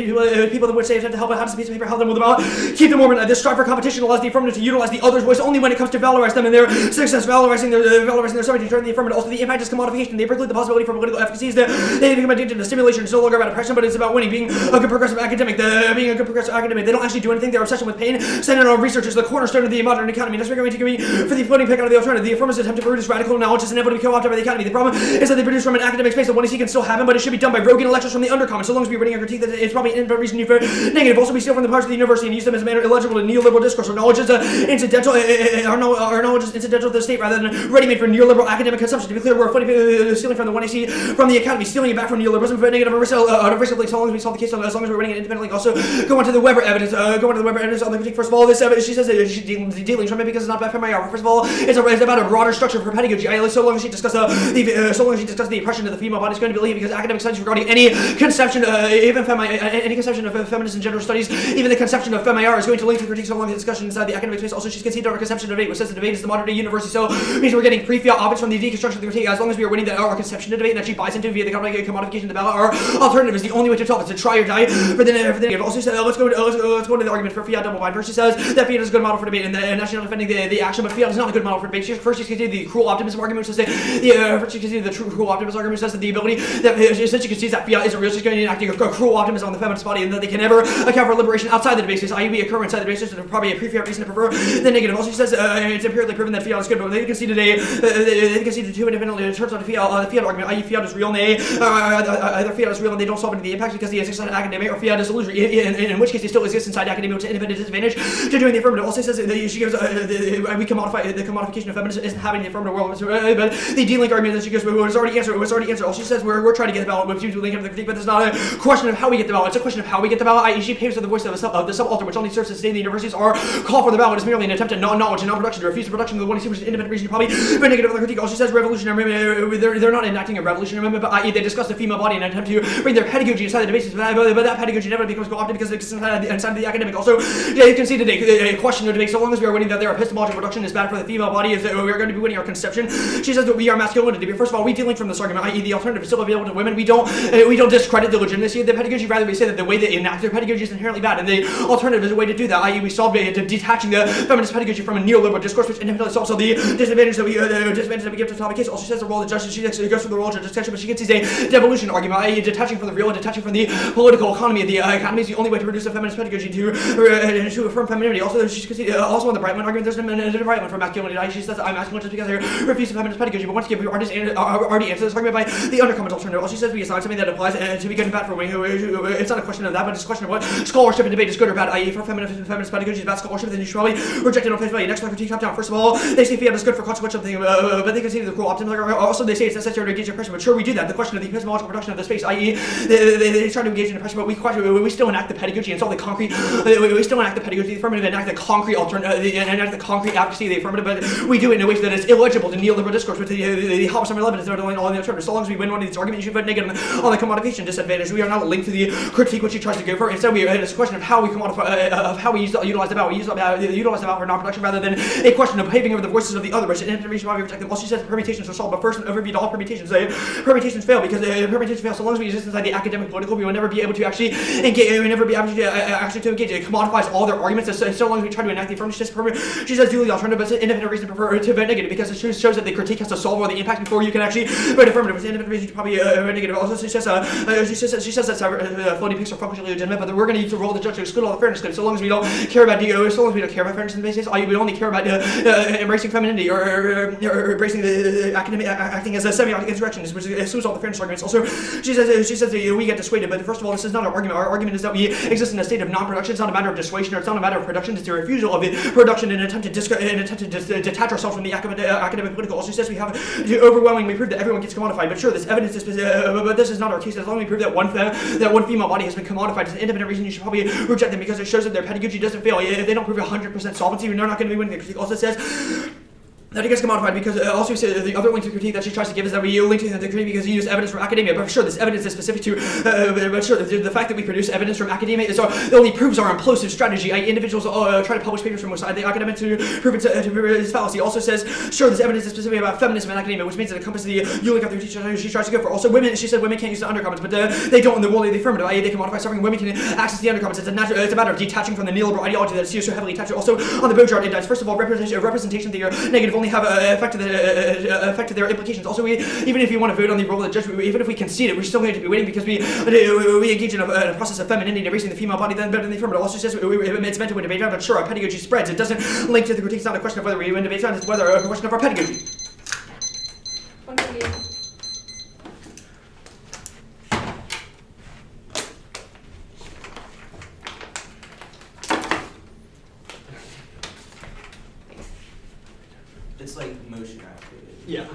people that would say attempt to help out how does a piece of paper help them with the ballot, keep them warm. This strive for competition allows the affirmative to utilize the other's voice only when it comes to valorize them and their success, valorizing their subject to turn the affirmative. Also the impact is commodification. They preclude the possibility for political efficacy. They become addicted to stimulation. It's no longer about oppression, but it's about winning, being a good progressive academic. Being a good progressive academic, they don't actually do anything. Their obsession with pain, centered on research, is the cornerstone of the modern economy. That's why we're going to go for the floating pick out of the alternative. The affirmative attempt to produce radical knowledge is inevitably co-opted by the academy. The problem is that they produce from an academic space that one can still happen, but it should be done by rogue intellectuals from the undercommon. So long as we're reading a critique, that it's probably an reason for negative. Also, we steal from the parts of the university and use them as a manner illegible to neoliberal discourse. So knowledge is incidental. Our knowledge is incidental to the state rather than ready-made for neoliberal academic consumption. To be clear, we're stealing from the 1AC from the academy, stealing it back from neoliberalism for negative artificially. So long as we solve the case, as long as we're running it independently. Also, go on to the Weber evidence. On the critique. First of all, this she says that she's dealing from it because it's not about feminine. First of all, it's about a broader structure for pedagogy. So long as she discussed the oppression of the female body is going to believe because academic studies regarding any conception, any conception of feminist and gender studies, even the conception of femi is going to link to critique so long as discussion inside the academic space. Also, she's conceded our conception of debate, which says the debate is the modern day university. So it means we're getting pre-fiat optics from the deconstruction of the critique. As long as we are winning our conception of debate and that she buys into via the commodification of the ballot, our alternative is the only way to solve it. To try or die for the negative. Also, let's go into the argument for fiat double bind. First, she says that fiat is a good model for debate, and that she's not defending the action, but fiat is not a good model for debate. First, she's conceded the cruel optimism argument, which says the true cruel optimism argument says that the ability that since she concedes that fiat isn't real, she's going to enact a cruel optimism on the feminist body, and that they can never account for liberation outside the debate space, i.e. we occur inside the debate space, so there's probably a pre-fiat reason to prefer the negative. Also, she says it's empirically proven that fiat is good, but they conceded two independently. It turns out the fiat argument, i.e. fiat is real, and either fiat is real and they don't solve any of the impacts because they exist in academia, or fiat is illusory, in which case they still exist inside academia, which is an independent disadvantage to doing the affirmative. Also says that she gives we commodify the commodification of feminism isn't having the affirmative world, but the D-link argument that she gives was already answered. All she says we're trying to get the ballot with you to link up the critique, but it's not a question of how we get the ballot. It's a question of how we get the ballot. I.e. she paves with the voice of the subaltern, which only serves to sustain the universities. Our call for the ballot is merely an attempt at non-knowledge and non-production to refuse the production of the one who seems an independent reason probably very negative on the critique. All she says revolutionary movement. They're not enacting a revolutionary movement, but i.e. they discuss the female body and attempt to bring their pedagogy inside the debates. But that pedagogy never becomes co-opted because it's inside of the academic. Also, they conceded a question of debate. So long as we are winning that their epistemological production is bad for the female body, is that we are going to be winning our conception. She says that we are masculinity. First of all, we de-link from this argument, i.e. the alternative is still available to women. We don't discredit the legitimacy of the pedagogy. Rather, we say that the way they enact their pedagogy is inherently bad, and the alternative is a way to do that. I.e. we solve detaching the feminist pedagogy from a neoliberal discourse, which independently solves all the disadvantages that we give to the topic case. Also, she says the role of the justice. She goes for the role of justification, but she concedes a devolution argument, i.e. detaching from the real and detaching from the political economy. The economy is the only way to produce a feminist pedagogy to affirm femininity. Also, she's conceded also on the Brightman argument. There's a Brightman for masculinity. She says that I'm masculine just because I refuse the feminist pedagogy. But once again, we already answered this argument by the undercommon alternative. All she says we assign something that applies to be good and bad for women. It's not a question of that, but it's a question of what scholarship and debate is good or bad. I.e. for feminist pedagogy is bad scholarship, then you should probably reject it on face value. Next, critique top down. First of all, they say fiat is good for consequential thing, but they concede the cruel optimism. Also, they say it's necessary to engage in oppression. But sure, we do that. The question of the epistemological production of the space, i.e. they try to engage in oppression, but we still enact the pedagogy and solve the concrete. We still enact the pedagogy. The affirmative enact the concrete enact the concrete advocacy. The affirmative affirmative, but we do it in a way that is illegible to neoliberal discourse, with the Hobbes number 11 is not all in the alternative. So long as we win one of these arguments, you should vote negative on the commodification disadvantage. We are not linked to the critique which he tries to go for. Instead, it's a question of how we commodify, of how we utilize the ballot. We utilize the ballot for non-production rather than a question of paving over the voices of the other. But information why we reject them. Also, she says permutations are solved, but first an overview to all permutations. Permutations fail because permutations fail. So long as we exist inside the academic political, we will never be able to actually engage. We will never be able to engage. It commodifies all their arguments. So long as we try to enact the affirmative, she says do the alternative, but independent reason prefer to vote negative because it shows that the critique has to solve all the impacts before you can actually vote affirmative. With independent reason, probably vote negative. Also, she says that floating pics are functionally legitimate, but we're going to use the role of the judge to exclude all the fairness claims. So long as we don't care about so long as we don't care about fairness in the basis, we only care about embracing femininity or embracing the academic acting as a semiotic insurrectionist, which excludes all the fairness arguments. Also, she says that we get dissuaded, but first of all, this is not our argument. Our argument is that we exist in a state of non-production. It's not a matter of dissuasion, or it's not a matter of production. It's a refusal of production in an attempt to detach ourselves from the academic political. Also, she says we have to overwhelmingly prove that everyone gets commodified. But sure, this evidence is, but this is not our case. As long as we prove that one female body has been commodified, it's an independent reason you should probably reject them because it shows that their pedagogy doesn't fail. If they don't prove 100% solvency, they're not going to be winning. The critique also says that it gets commodified because also the other link to critique that she tries to give is that we link to the critique because you use evidence from academia. But sure, this evidence is specific to. But sure, the fact that we produce evidence from academia is it only proves our implosive strategy. Individuals try to publish papers from which side the academic to prove its fallacy. Also says sure, this evidence is specifically about feminism and academia, which means that it encompasses the you link up the teacher she tries to go for. Also, women. She said women can't use the undercommons, but they don't in the role of the affirmative. They can modify something. Women can access the undercommons. It's a matter of detaching from the neoliberal ideology that is so heavily attached. Also, on the Beaujard index, first of all, representation theory negative only have affected their implications. Also, even if you want to vote on the role of the judge, even if we concede it, we're still going to be waiting because we engage in a process of femininity, embracing the female body, then better than the affirmative. Also says it's meant to win debate round, but sure, our pedagogy spreads. It doesn't link to the critique. It's not a question of whether we win debate round, it's whether a question of our pedagogy. It's like motion activated. Yeah.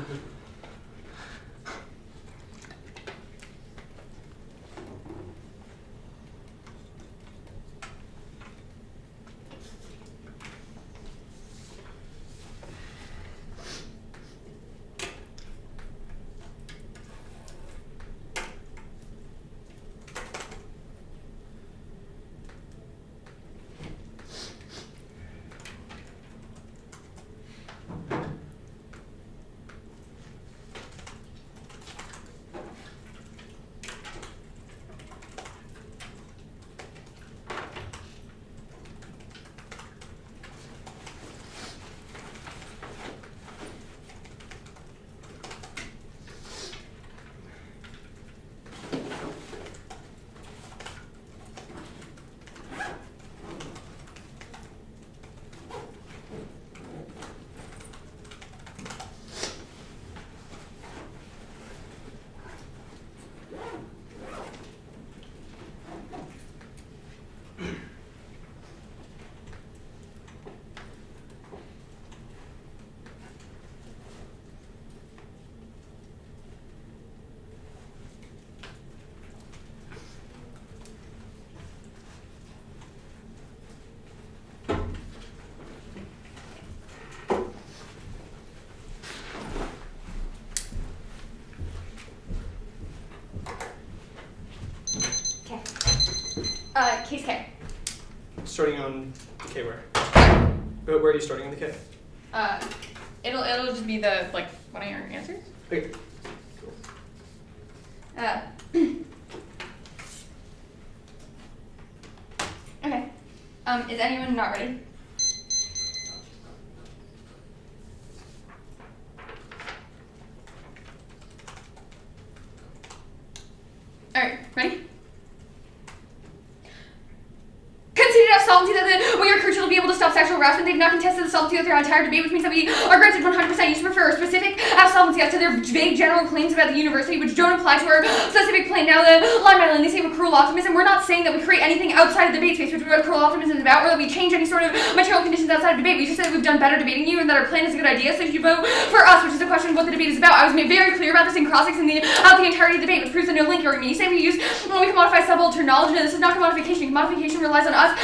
Case K. Starting on the K where? Where are you starting on the K? It'll just be the one of your answers. Okay. Okay. Is anyone not ready? Alright, ready? Conceded of solvency that we are crucial to be able to stop sexual harassment. They've not contested the solvency of their entire debate, which means that we are granted 100%. You should prefer specific solvency as to their vague general claims about the university, which don't apply to our specific claim. Now, line by line, they say we're cruel optimism. We're not saying that we create anything outside of the debate space, which is what cruel optimism is about, or that we change any sort of material conditions outside of debate. We just said we've done better debating you and that our plan is a good idea, so you should vote for us, which is a question of what the debate is about. I was made very clear about this in cross-ex and throughout the entirety of the debate, which proves that no link argument. You say we can modify subaltern knowledge, and this is not commodification. Commodification relies on us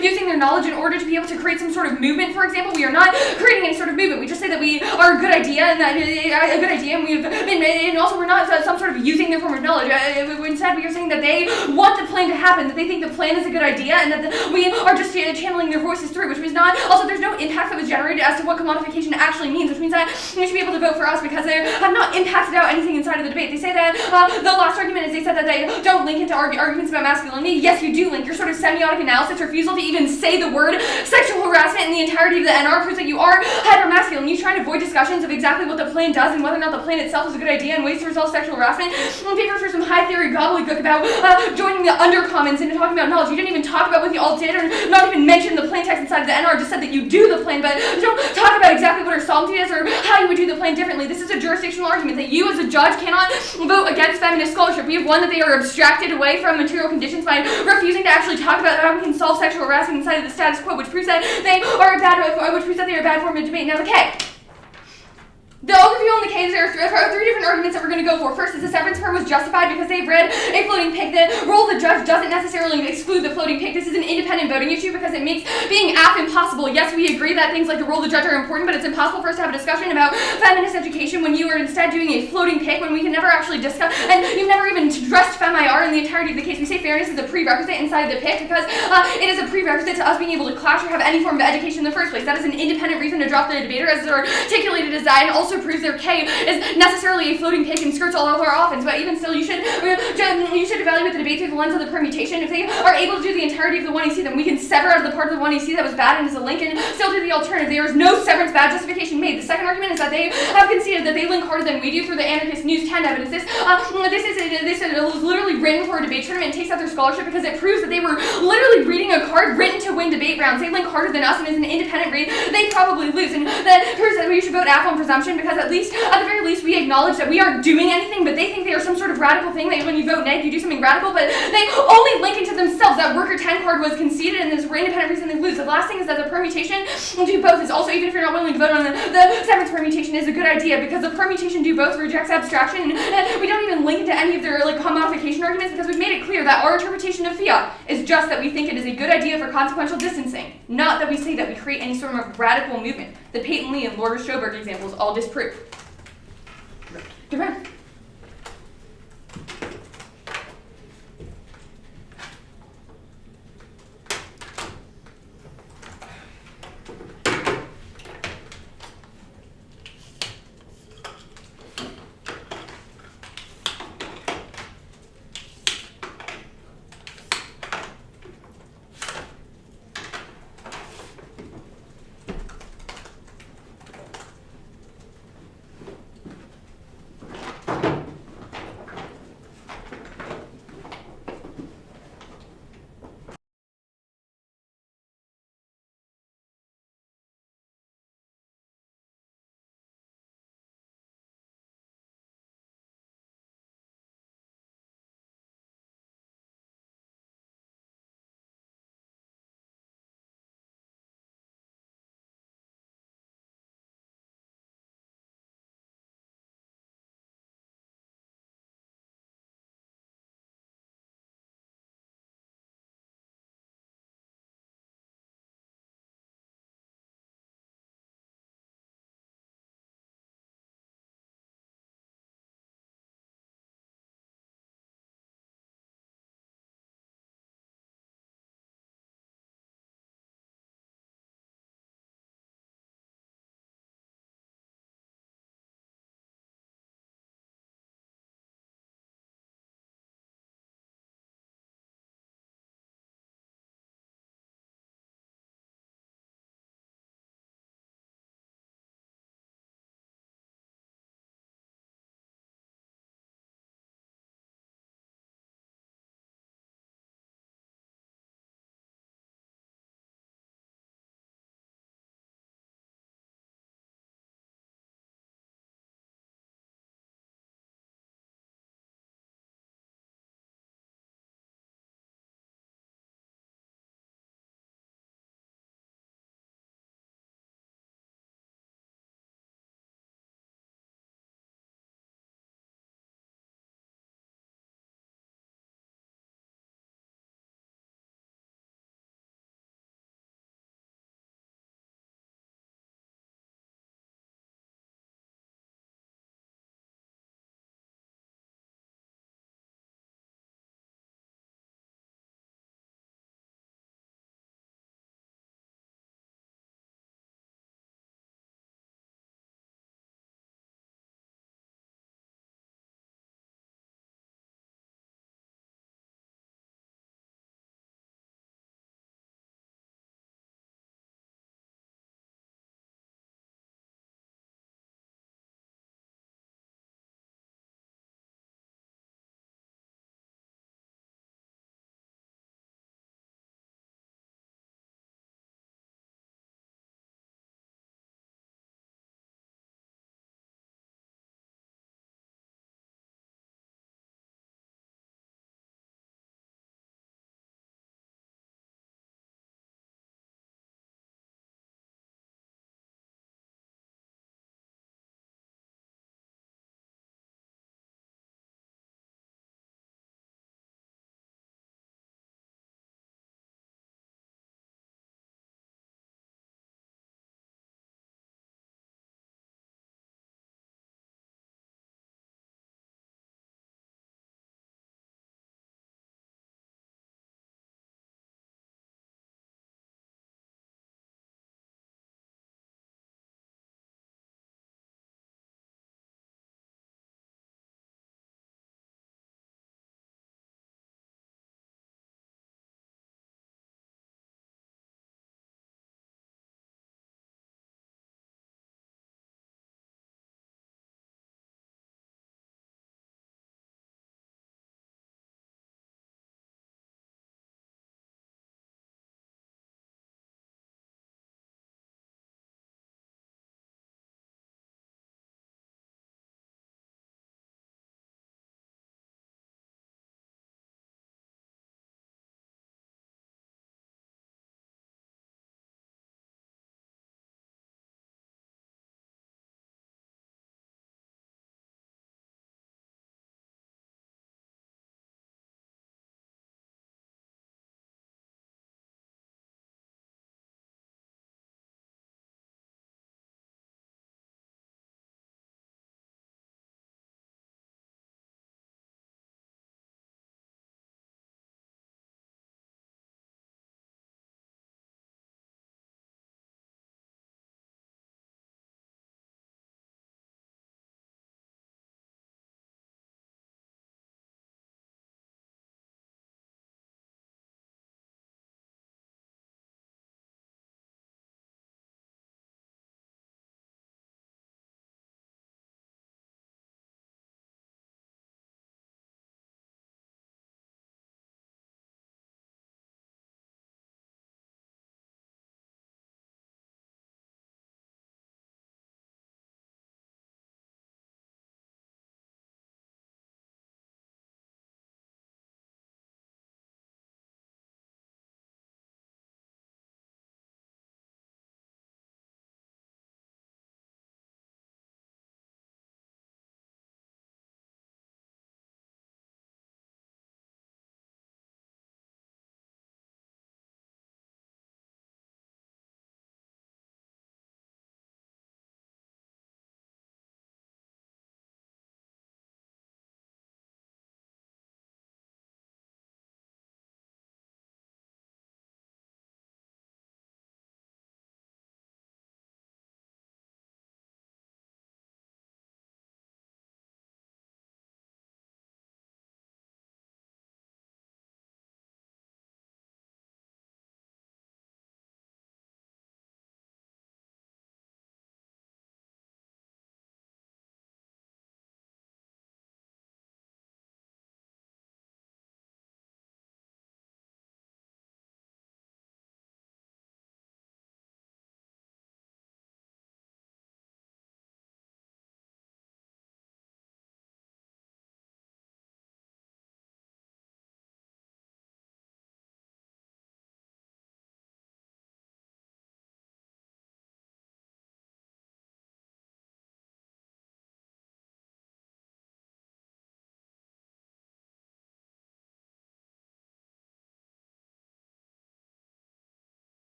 using their knowledge in order to be able to create some sort sort of movement, for example. We are not creating any sort of movement. We just say that we are a good idea, and that a good idea, and also we're not some sort of using their form of knowledge. Instead, we are saying that they want the plan to happen, that they think the plan is a good idea, and that we are just channeling their voices through, which means not. Also, there's no impact that was generated as to what commodification actually means, which means that you should be able to vote for us because they have not impacted out anything inside of the debate. They say that the last argument is they said that they don't link into arguments about masculinity. Yes, you do link. Your sort of semiotic analysis, refusal to even say the word sexual harassment in the entirety of the NR proves that you are hypermasculine. You try to avoid discussions of exactly what the plan does and whether or not the plan itself is a good idea and ways to resolve sexual harassment. In favor for some high theory gobbledygook about joining the undercommons into talking about knowledge. You didn't even talk about what you all did or not even mention the plain text inside of the NR. Just said that you do the plan, but you don't talk about exactly what our solemnity is or how you would do the plan differently. This is a jurisdictional argument that you as a judge cannot vote against feminist scholarship. We have one that they are abstracted away from material conditions by refusing to actually talk about how we can solve sexual harassment inside of the status quo, which proves that they are a bad form of debate. Now the K. The overview on the case, there are three different arguments that we're going to go for. First is the severance term was justified because they've read a floating pig. The role of the judge doesn't necessarily exclude the floating pig. This is an independent voting issue because it makes being app impossible. Yes, we agree that things like the role of the judge are important, but it's impossible for us to have a discussion about feminist education when you are instead doing a floating pig, when we can never actually discuss, and you've never even addressed fem-IR in the entirety of the case. We say fairness is a prerequisite inside of the pig because it is a prerequisite to us being able to clash or have any form of education in the first place. That is an independent reason to drop the debater as articulated as that, and also proves their K is necessarily a floating pig and skirts all of our offense. But even still, you should evaluate the debate through the lens of the permutation. If they are able to do the entirety of the 1AC, then we can sever out of the part of the 1AC that was bad and is a link and still do the alternative. There is no severance bad justification made. The second argument is that they have conceded that they link harder than we do through the anarchist News 10 evidence. This was literally written for a debate tournament and takes out their scholarship because it proves that they were literally reading a card written to win debate rounds. They link harder than us and is an independent read. They probably lose. And that proves that we should vote AF on presumption because at the very least, we acknowledge that we aren't doing anything, but they think they are some sort of radical thing, that when you vote neg, you do something radical, but they only link into themselves. That worker 10 card was conceded, and this for independent reason they lose. The last thing is that the permutation do both is also, even if you're not willing to vote on the severance permutation, is a good idea, because the permutation do both rejects abstraction, and we don't even link into any of their commodification arguments, because we've made it clear that our interpretation of fiat is just that we think it is a good idea for consequential distancing, not that we say that we create any sort of radical movement. The Peyton Lee and Laura Schoberg examples all disprove. Good man.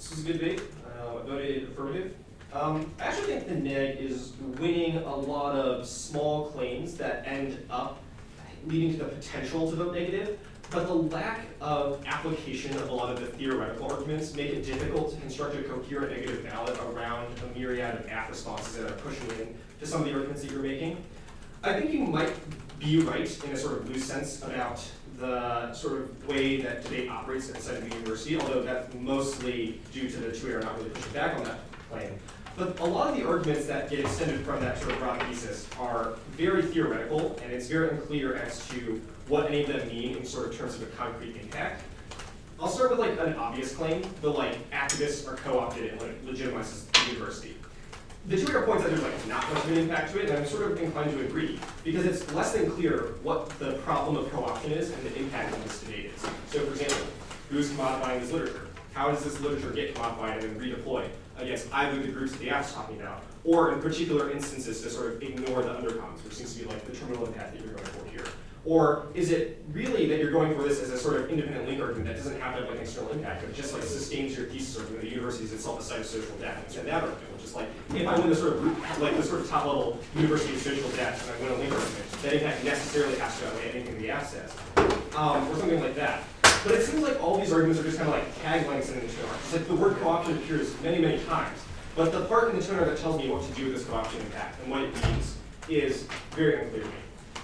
This was a good debate. I voted affirmative. I actually think the neg is winning a lot of small claims that end up leading to the potential to vote negative, but the lack of application of a lot of the theoretical arguments make it difficult to construct a coherent negative ballot around a myriad of apt responses that are pushing in to some of the arguments that you're making. I think you might be right in a sort of loose sense about the sort of way that debate operates inside of the university, although that's mostly due to the 2A not really pushing back on that claim. But a lot of the arguments that get extended from that sort of broad thesis are very theoretical, and it's very unclear as to what any of them mean in sort of terms of a concrete impact. I'll start with like an obvious claim, the like activists are co-opted and like legitimizes the university. The 2A points that there's like not much of an impact to it, and I'm sort of inclined to agree, because it's less than clear what the problem of co-option is and the impact of this debate is. So for example, who's commodifying this literature? How does this literature get commodified and then redeployed against either the groups that the app's talking about, or in particular instances to sort of ignore the undercommons, which seems to be like the terminal impact that you're going for here? Or is it really that you're going for this as a sort of independent link argument that doesn't have to have like external impact, but just like sustains your thesis argument that the university is itself a site of social debt? And that argument, which is like, if I win the sort of top level university of social debt and I win a link argument, that impact necessarily has to outweigh anything the app says, or something like that. But it seems like all these arguments are just kind of like taglines in the tuner. It's like the word co-option appears many, many times, but the part in the tuner that tells me what to do with this co-option impact and what it means is very unclear to me.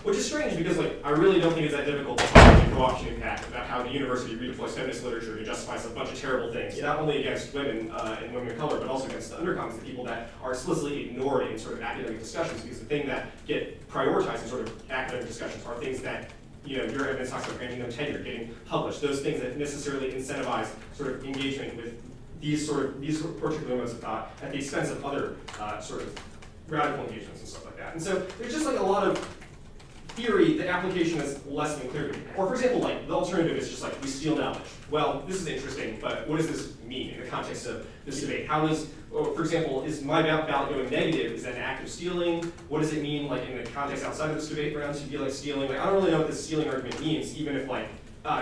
Which is strange because like I really don't think it's that difficult to find a co-option impact about how the university redeploys feminist literature to justify a bunch of terrible things, not only against women and women of color, but also against the undercommons, the people that are explicitly ignored in sort of academic discussions, because the thing that get prioritized in sort of academic discussions are things that your evidence talks about granting them tenure, getting published, those things that necessarily incentivize sort of engagement with these particular moments of thought at the expense of other sort of radical engagements and stuff like that. And so there's just like a lot of theory, the application is less than clear to me. Or for example, like the alternative is just like we steal knowledge. Well, this is interesting, but what does this mean in the context of this debate? How does, for example, is my ballot going negative? Is that an act of stealing? What does it mean like in the context outside of this debate round to be like stealing? Like I don't really know what this stealing argument means, even if like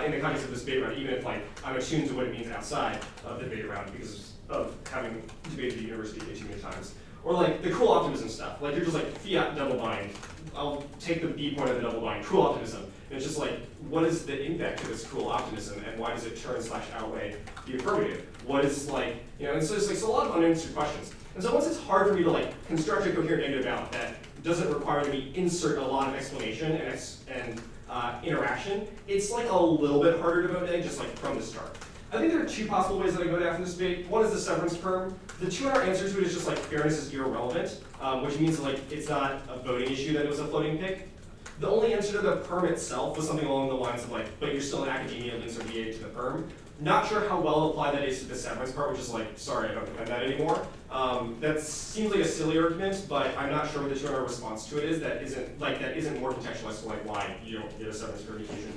in the context of this debate round, even if like I'm attuned to what it means outside of the debate round because of having debated at the university too many times. Or like the cruel optimism stuff. Like you're just like fiat double bind. I'll take the B point of the double bind, cruel optimism. And it's just like, what is the impact of this cruel optimism and why does it turn / outweigh the affirmative? What is like, and so it's like a lot of unanswered questions. And so once it's hard for me to like construct a coherent negative ballot that doesn't require me insert a lot of explanation and interaction, it's like a little bit harder to vote neg just like from the start. I think there are two possible ways that I go down from this debate. One is the severance perm. The 2-hour answer to it is just like fairness is irrelevant, which means like it's not a voting issue that it was a floating pick. The only answer to the perm itself was something along the lines of like, but you're still in academia, links are VA to the perm. Not sure how well applied that is to the severance part, which is like, sorry, I don't defend that anymore. That seems like a silly argument, but I'm not sure what the 2-hour response to it is that isn't more contextualized to like why you don't get a severance verification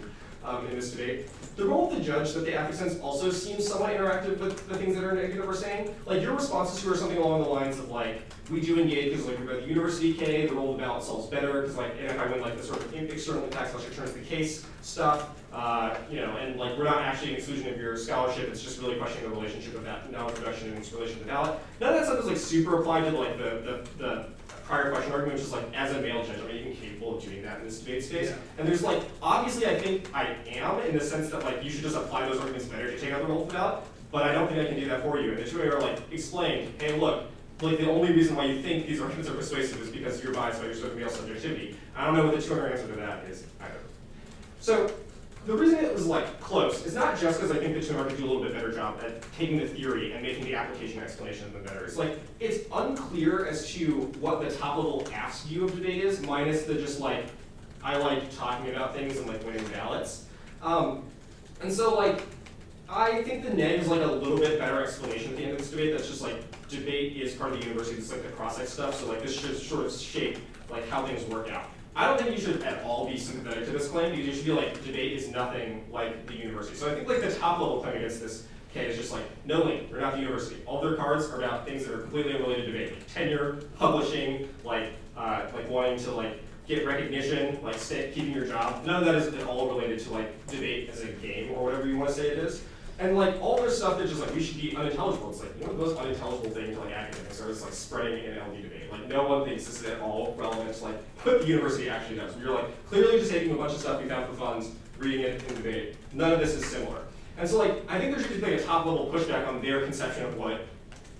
in this debate. The role of the judge that the affect sense also seems somewhat interactive with the things that are negative we're saying. Like your responses to are something along the lines of like, we do engage because like we're at the university K, the role of the ballot solves better because like, and if I win like the sort of external impact / returns the case stuff, and like we're not actually an exclusion of your scholarship, it's just really questioning the relationship of that knowledge production and its relation to the ballot. None of that stuff is like super applied to like the prior question argument, which is like, as a male judge, am I even capable of doing that in this debate space? Yeah. And there's like, obviously I think I am in the sense that like, you should just apply those arguments better to take out the role of the ballot, but I don't think I can do that for you. And the 2A are like, explain, hey look, like the only reason why you think these arguments are persuasive is because you're biased by your sort of male subjectivity. I don't know what the 2A answer to that is either. So, the reason it was like close is not just because I think the 2A could do a little bit better job at taking the theory and making the application explanation of them better. It's like, it's unclear as to what the top level ask view of debate is, minus the just like, I like talking about things and like winning ballots. And so like, I think the neg is like a little bit better explanation at the end of this debate that's just like, debate is part of the university, it's like the cross-site stuff, so like this should sort of shape like how things work out. I don't think you should at all be sympathetic to this claim because you should be like, debate is nothing like the university. So I think like the top level claim against this K is just like, no link, we're not the university. All their cards are about things that are completely unrelated to debate, like tenure, publishing, like wanting to like get recognition, like keeping your job. None of that is at all related to like debate as a game or whatever you want to say it is. And like all their stuff that's just like we should be unintelligible. It's like, you know, the most unintelligible thing to like academics are just like spreading an LD debate. Like no one thinks this is at all relevant to like what the university actually does. We're like clearly just taking a bunch of stuff we found for funds, reading it in debate. None of this is similar. And so like I think there should be like a top level pushback on their conception of what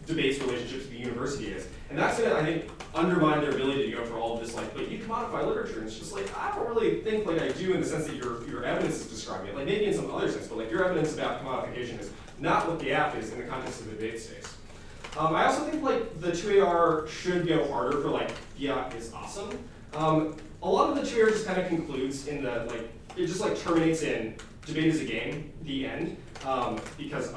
debate's relationship to the university is. And that's gonna, I think, undermine their ability to go for all of this, like, but you commodify literature. And it's just like, I don't really think like I do in the sense that your evidence is describing it. Like maybe in some other sense, but like your evidence about commodification is not what the app is in the context of the debate space. I also think like the 2AR should go harder for like fiat is awesome. A lot of the 2AR just kind of concludes in the, like, it just like terminates in debate is a game, the end, because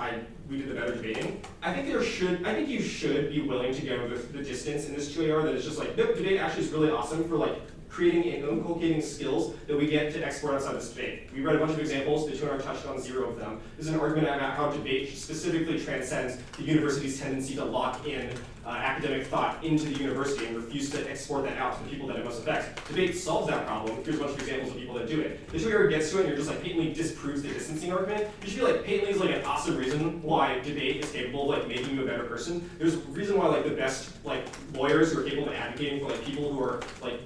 we did the better debating. I think you should be willing to go the distance in this 2AR that is just like, nope, debate actually is really awesome for like creating and inculcating skills that we get to export outside this debate. We read a bunch of examples, the 2AR touched on 0 of them. There's an argument about how debate specifically transcends the university's tendency to lock in academic thought into the university and refuse to export that out to the people that it must affect. Debate solves that problem. Here's a bunch of examples of people that do it. The 2AR gets to it and you're just like patently disproves the distancing argument. You should be like, patently is like an awesome reason why debate is capable of like making you a better person. There's a reason why like the best like lawyers who are capable of advocating for like people who are like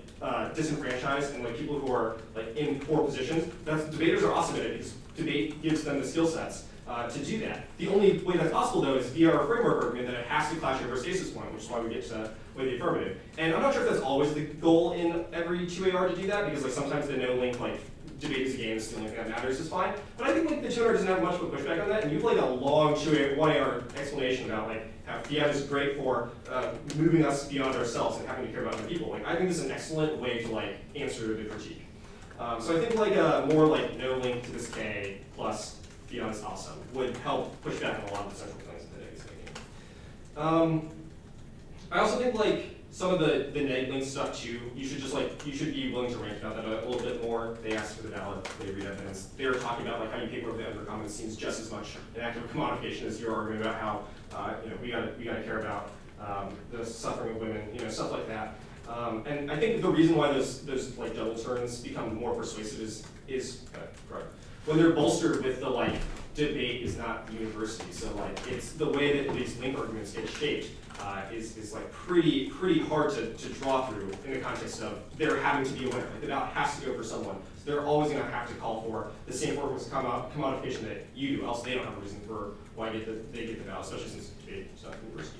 disenfranchised and like people who are like in poor positions. Debaters are awesome at it because debate gives them the skill sets to do that. The only way that's possible though is via our framework argument that it has to clash over a stasis point, which is why we get to with the affirmative. And I'm not sure if that's always the goal in every 2AR to do that, because like sometimes the no link like debate is a game is the only thing that matters is fine. But I think like the 2AR doesn't have much of a pushback on that, and you've like a long 1AR explanation about like how fiat is great for moving us beyond ourselves and having to care about other people. Like I think this is an excellent way to like answer the critique. So I think like a more like no link to this K plus fiat is awesome would help push back on a lot of the central claims that Neg is making. I also think like some of the neg link stuff too, you should be willing to rant about that a little bit more. They asked for the ballot, they read evidence. They were talking about like how you paper over the undercommons seems just as much an act of commodification as your argument about how we gotta care about the suffering of women, stuff like that. And I think the reason why those like double turns become more persuasive is when they're bolstered with the like debate is not the university. So like it's the way that these link arguments get shaped is like pretty hard to draw through in the context of there having to be a winner. Like the ballot has to go for someone. So they're always going to have to call for the same form of commodification that you do, else they don't have a reason for why they get the ballot, especially since it's not university.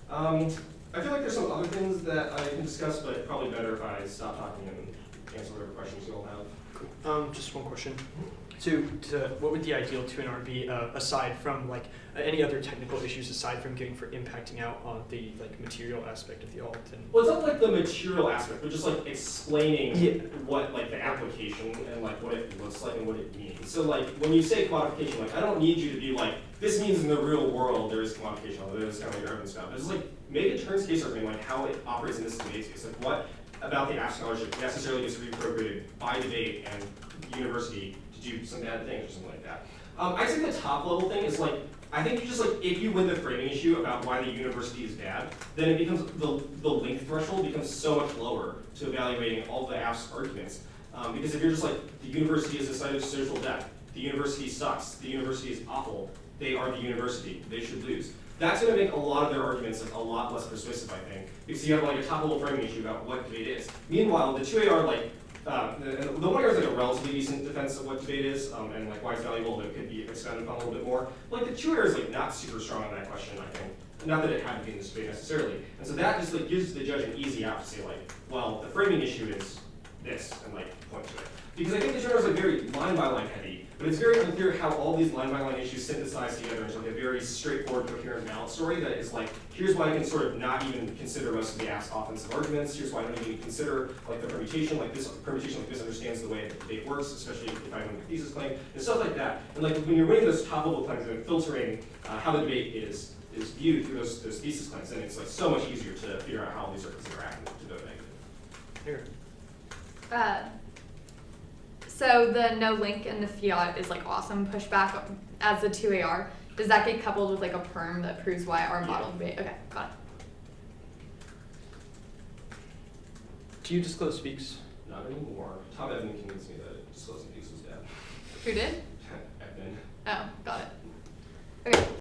I feel like there's some other things that I can discuss, but probably better if I stop talking and answer whatever questions you all have. Just one question. What would the ideal 2NR be aside from like any other technical issues aside from getting for impacting out on the like material aspect of the alt? Well, it's not like the material aspect, but just like explaining what like the application and like what it looks like and what it means. So like when you say commodification, like I don't need you to be like this means in the real world there is commodification, although there's kind of like urban stuff. It's like make a turns case argument like how it operates in this debate space, like what about the app scholarship necessarily gets reappropriated by debate and university to do some bad things or something like that. I think the top level thing is like, I think you just like, if you win the framing issue about why the university is bad, then it becomes, the length threshold becomes so much lower to evaluating all the app's arguments. Because if you're just like, the university is a site of social death, the university sucks, the university is awful, they are the university, they should lose. That's going to make a lot of their arguments like a lot less persuasive, I think, because you have like a top level framing issue about what debate is. Meanwhile, the 2AR like, the 1AR is like a relatively decent defense of what debate is and like why it's valuable, that it could be expanded upon a little bit more. Like the 2AR is like not super strong on that question, I think. Not that it had to be in this debate necessarily. And so that just like gives the judge an easy out to say like, well, the framing issue is this, and like point to it. Because I think the 2AR is like very line by line heavy, but it's very unclear how all these line by line issues synthesize together into like a very straightforward, coherent balance story that is like, here's why I can sort of not even consider most of the app's offensive arguments, here's why I don't even consider like the permutation, like this permutation like misunderstands the way the debate works, especially if I win my thesis claim, and stuff like that. And like when you're winning those top level claims and filtering how the debate is viewed through those thesis claims, then it's like so much easier to figure out how all these circuits interact to vote negative. Here. So the no link and the fiat is like awesome pushback as the 2AR. Does that get coupled with like a perm that proves why our model debate? Okay, got it. Do you disclose speaks? Not anymore. Tom Edmund convinced me that disclosing speaks was bad. Who did? Edmund. Oh.